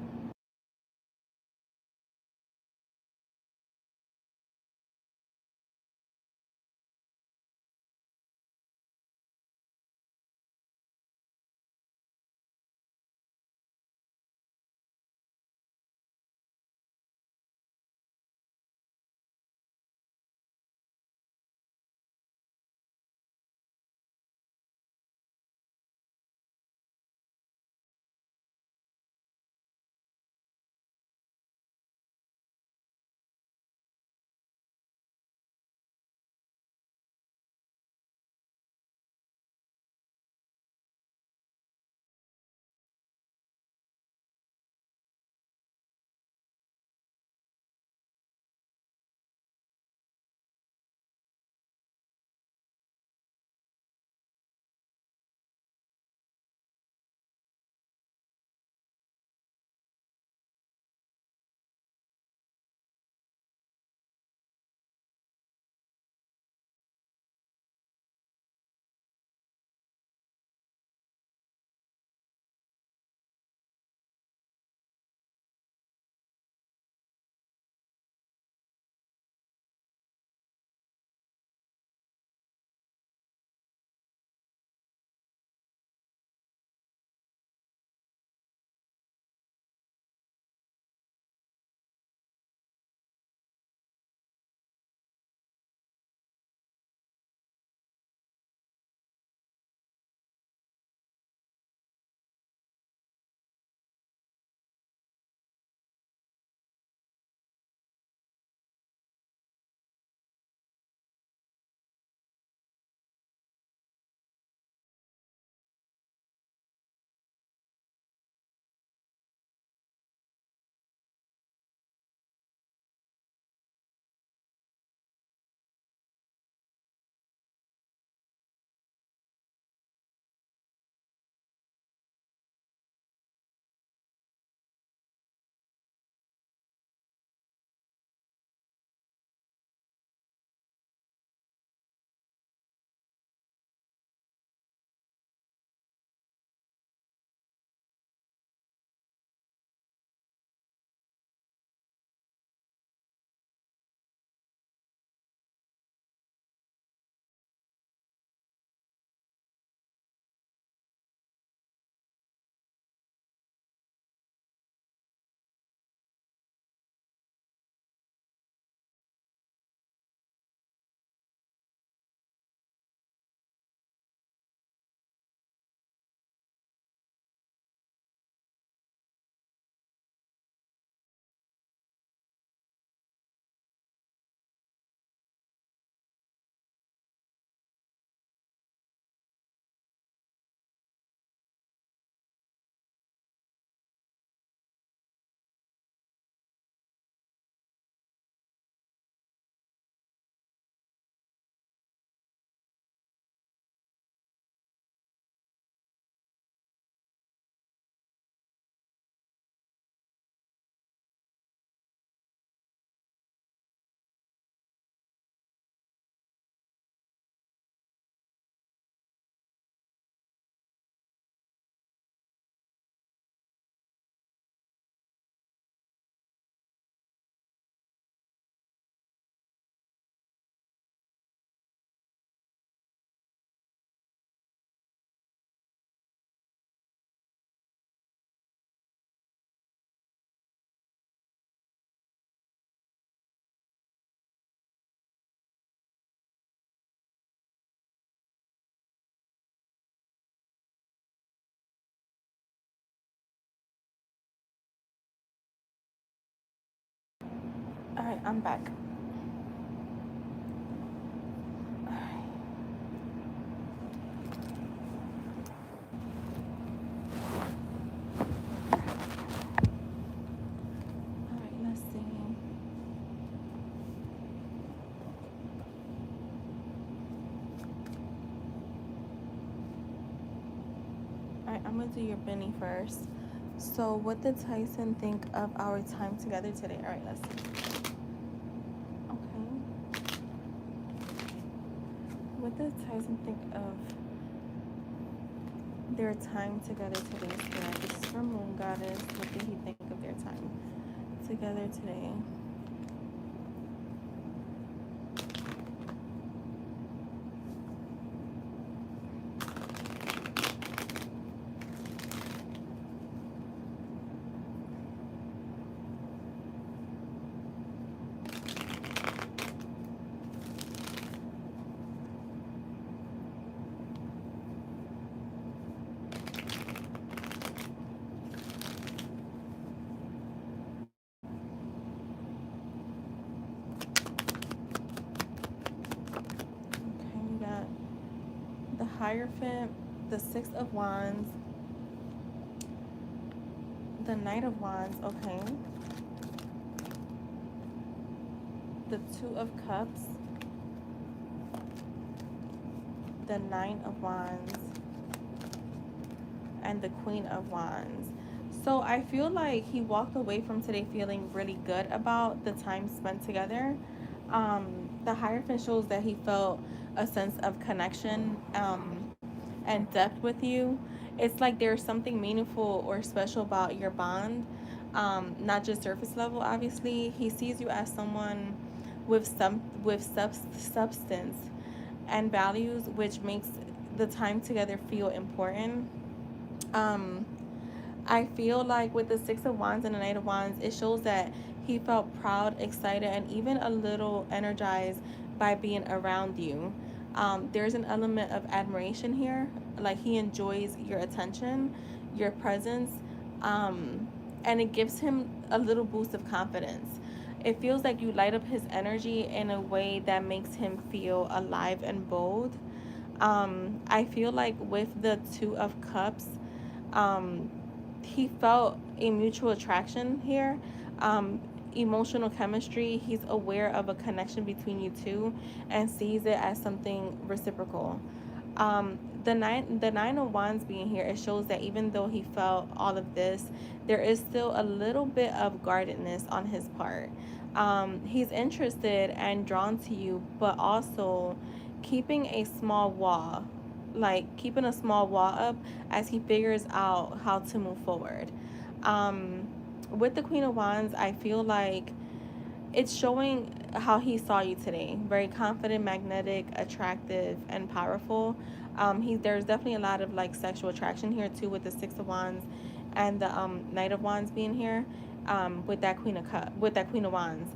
All right, I'm back. All right. All right, let's see. All right, I'm gonna do your Benny first. So, what did Tyson think of our time together today? All right, let's see. Okay. What did Tyson think of their time together today? So, this is from Moon Goddess. What did he think of their time together today? Okay, we got the Hierophant, the Six of Wands, the Knight of Wands, okay, the Two of Cups, the Nine of Wands, and the Queen of Wands. So I feel like he walked away from today feeling really good about the time spent together. The Hierophant shows that he felt a sense of connection and depth with you. It's like there's something meaningful or special about your bond, not just surface level. Obviously, he sees you as someone with substance and values, which makes the time together feel important. Um, I feel like with the Six of Wands and the Knight of Wands, it shows that he felt proud, excited, and even a little energized by being around you. There's an element of admiration here. Like he enjoys your attention, your presence, and it gives him a little boost of confidence. It feels like you light up his energy in a way that makes him feel alive and bold. I feel like with the Two of Cups, um, he felt a mutual attraction here, emotional chemistry. He's aware of a connection between you two and sees it as something reciprocal. The nine of wands being here, it shows that even though he felt all of this, there is still a little bit of guardedness on his part. He's interested and drawn to you, but also keeping a small wall, like keeping a small wall up as he figures out how to move forward. Um, with the Queen of Wands, I feel like it's showing how he saw you today. Very confident, magnetic, attractive, and powerful. There's definitely a lot of like sexual attraction here too with the Six of Wands and the Knight of Wands being here. With that Queen of Wands.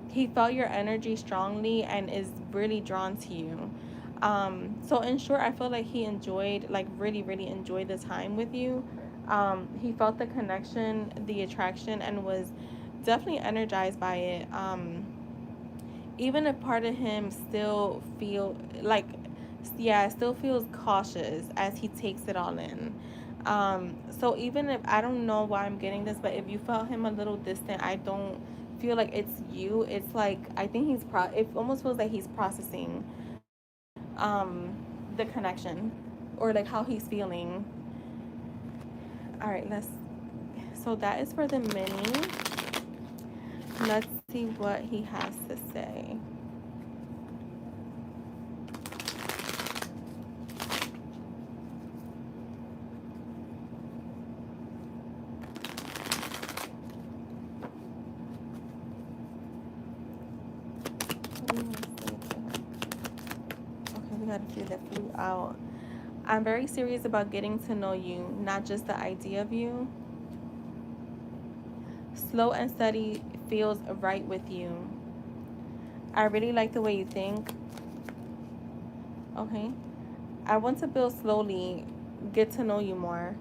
He felt your energy strongly and is really drawn to you. So in short, I feel like he enjoyed, like really, really enjoyed the time with you. He felt the connection, the attraction, and was definitely energized by it. Even if part of him still feel like, yeah, still feels cautious as he takes it all in. So even if I don't know why I'm getting this, but if you felt him a little distant, I don't feel like it's you. It's like I think it almost feels like he's processing the connection or like how he's feeling. All right, so that is for the mini. Let's see what he has to say. Okay, we got a few that flew out. I'm very serious about getting to know you, not just the idea of you. Slow and steady feels right with you. I really like the way you think. Okay. I want to build slowly, get to know you more.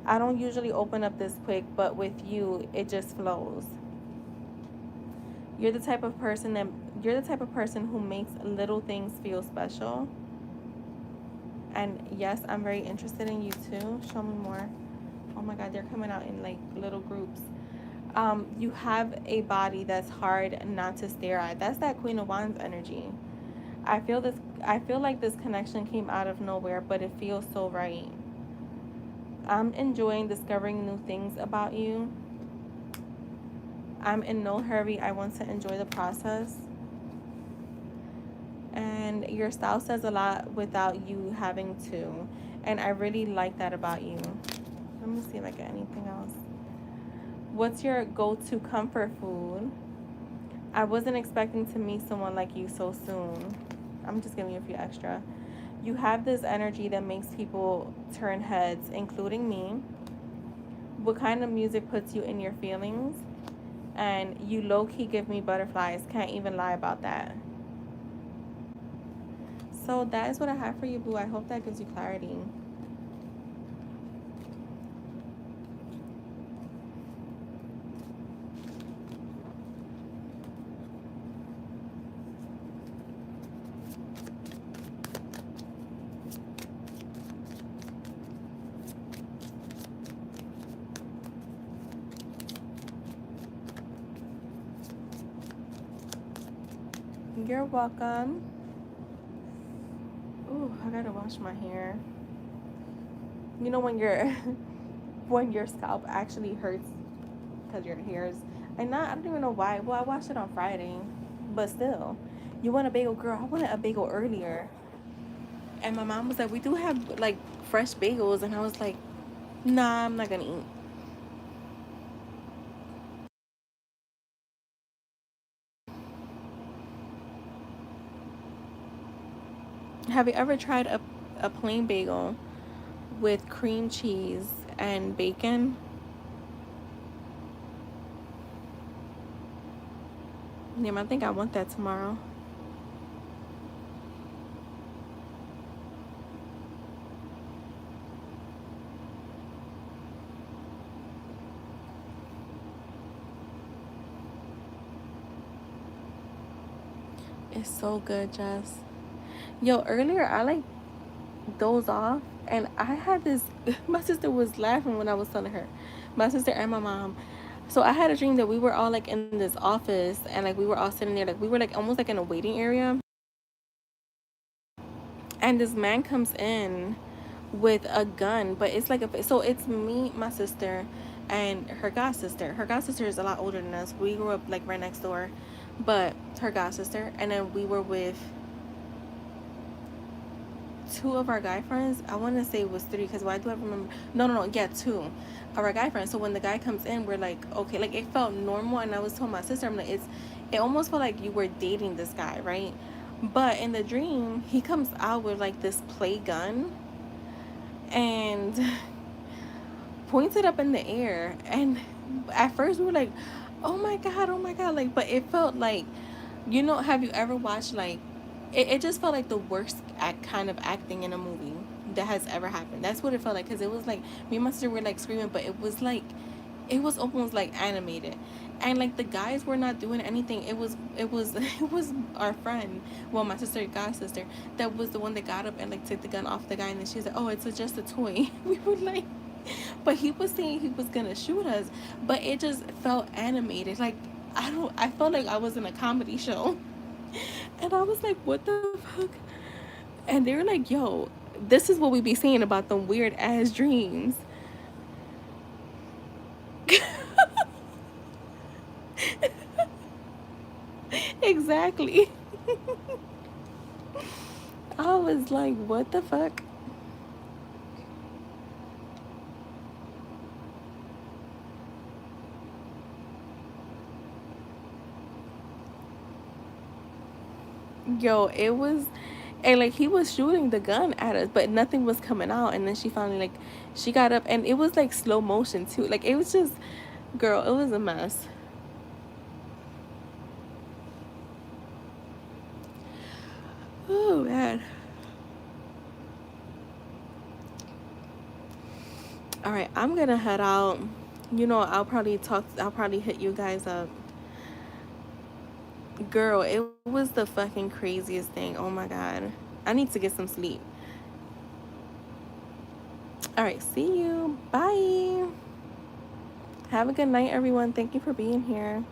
I don't usually open up this quick, but with you, it just flows. You're the type of person that you're the type of person who makes little things feel special. And yes, I'm very interested in you too. Show me more. Oh my God, they're coming out in like little groups. You have a body that's hard not to stare at. That's that Queen of Wands energy. I feel this. I feel like this connection came out of nowhere, but it feels so right. I'm enjoying discovering new things about you. I'm in no hurry. I want to enjoy the process. And your style says a lot without you having to. And I really like that about you. Let me see if I get anything else. What's your go-to comfort food? I wasn't expecting to meet someone like you so soon. I'm just giving you a few extra. You have this energy that makes people turn heads, including me. What kind of music puts you in your feelings? And you low-key give me butterflies. Can't even lie about that. So that is what I have for you, Boo. I hope that gives you clarity. You're welcome. Ooh, I gotta wash my hair. You know when your when your scalp actually hurts because your hair is, and not, I don't even know why. Well, I washed it on Friday, but still, you want a bagel, girl? I wanted a bagel earlier, and my mom was like, "We do have like fresh bagels," and I was like, "Nah, I'm not gonna eat." Have you ever tried a plain bagel with cream cheese and bacon? Yeah, I think I want that tomorrow. It's so good, Jess. Yo, earlier I like doze off, and I had this. My sister was laughing when I was telling her, my sister and my mom. So I had a dream that we were all like in this office, and like we were all sitting there, like we were like almost like in a waiting area, and this man comes in with a gun, but it's like a, so it's me, my sister, and her god sister. Her god sister is a lot older than us. We grew up like right next door, but her god sister, and then we were with two of our guy friends. I want to say it was three, because why do I remember? No, no, no. Yeah, two of our guy friends. So when the guy comes in, we're like, okay, like it felt normal. And I was telling my sister, I'm like, it almost felt like you were dating this guy, right? But in the dream, he comes out with like this play gun and points it up in the air. And at first we were like, oh my God. Like, but it felt like, have you ever watched like, it just felt like the worst kind of acting in a movie that has ever happened. That's what it felt like, because it was like me and my sister were like screaming, but it was like, it was almost like animated, and like the guys were not doing anything. It was it was our friend, well, my sister, god sister, that was the one that got up and like took the gun off the guy, and then she's like, oh, it's just a toy. We were like, but he was saying he was gonna shoot us, but it just felt animated. Like, I felt like I was in a comedy show. And I was like, what the fuck? And they were like, yo, this is what we be saying about them weird ass dreams. Exactly. I was like, what the fuck? Yo, it was, and like he was shooting the gun at us, but nothing was coming out. And then she finally, like, she got up, and it was like slow motion too. Like, it was just, girl, it was a mess. Oh man. All right, I'm gonna head out. I'll probably hit you guys up Girl, it was the fucking craziest thing. Oh my God. I need to get some sleep. All right, see you. Bye. Have a good night, everyone. Thank you for being here.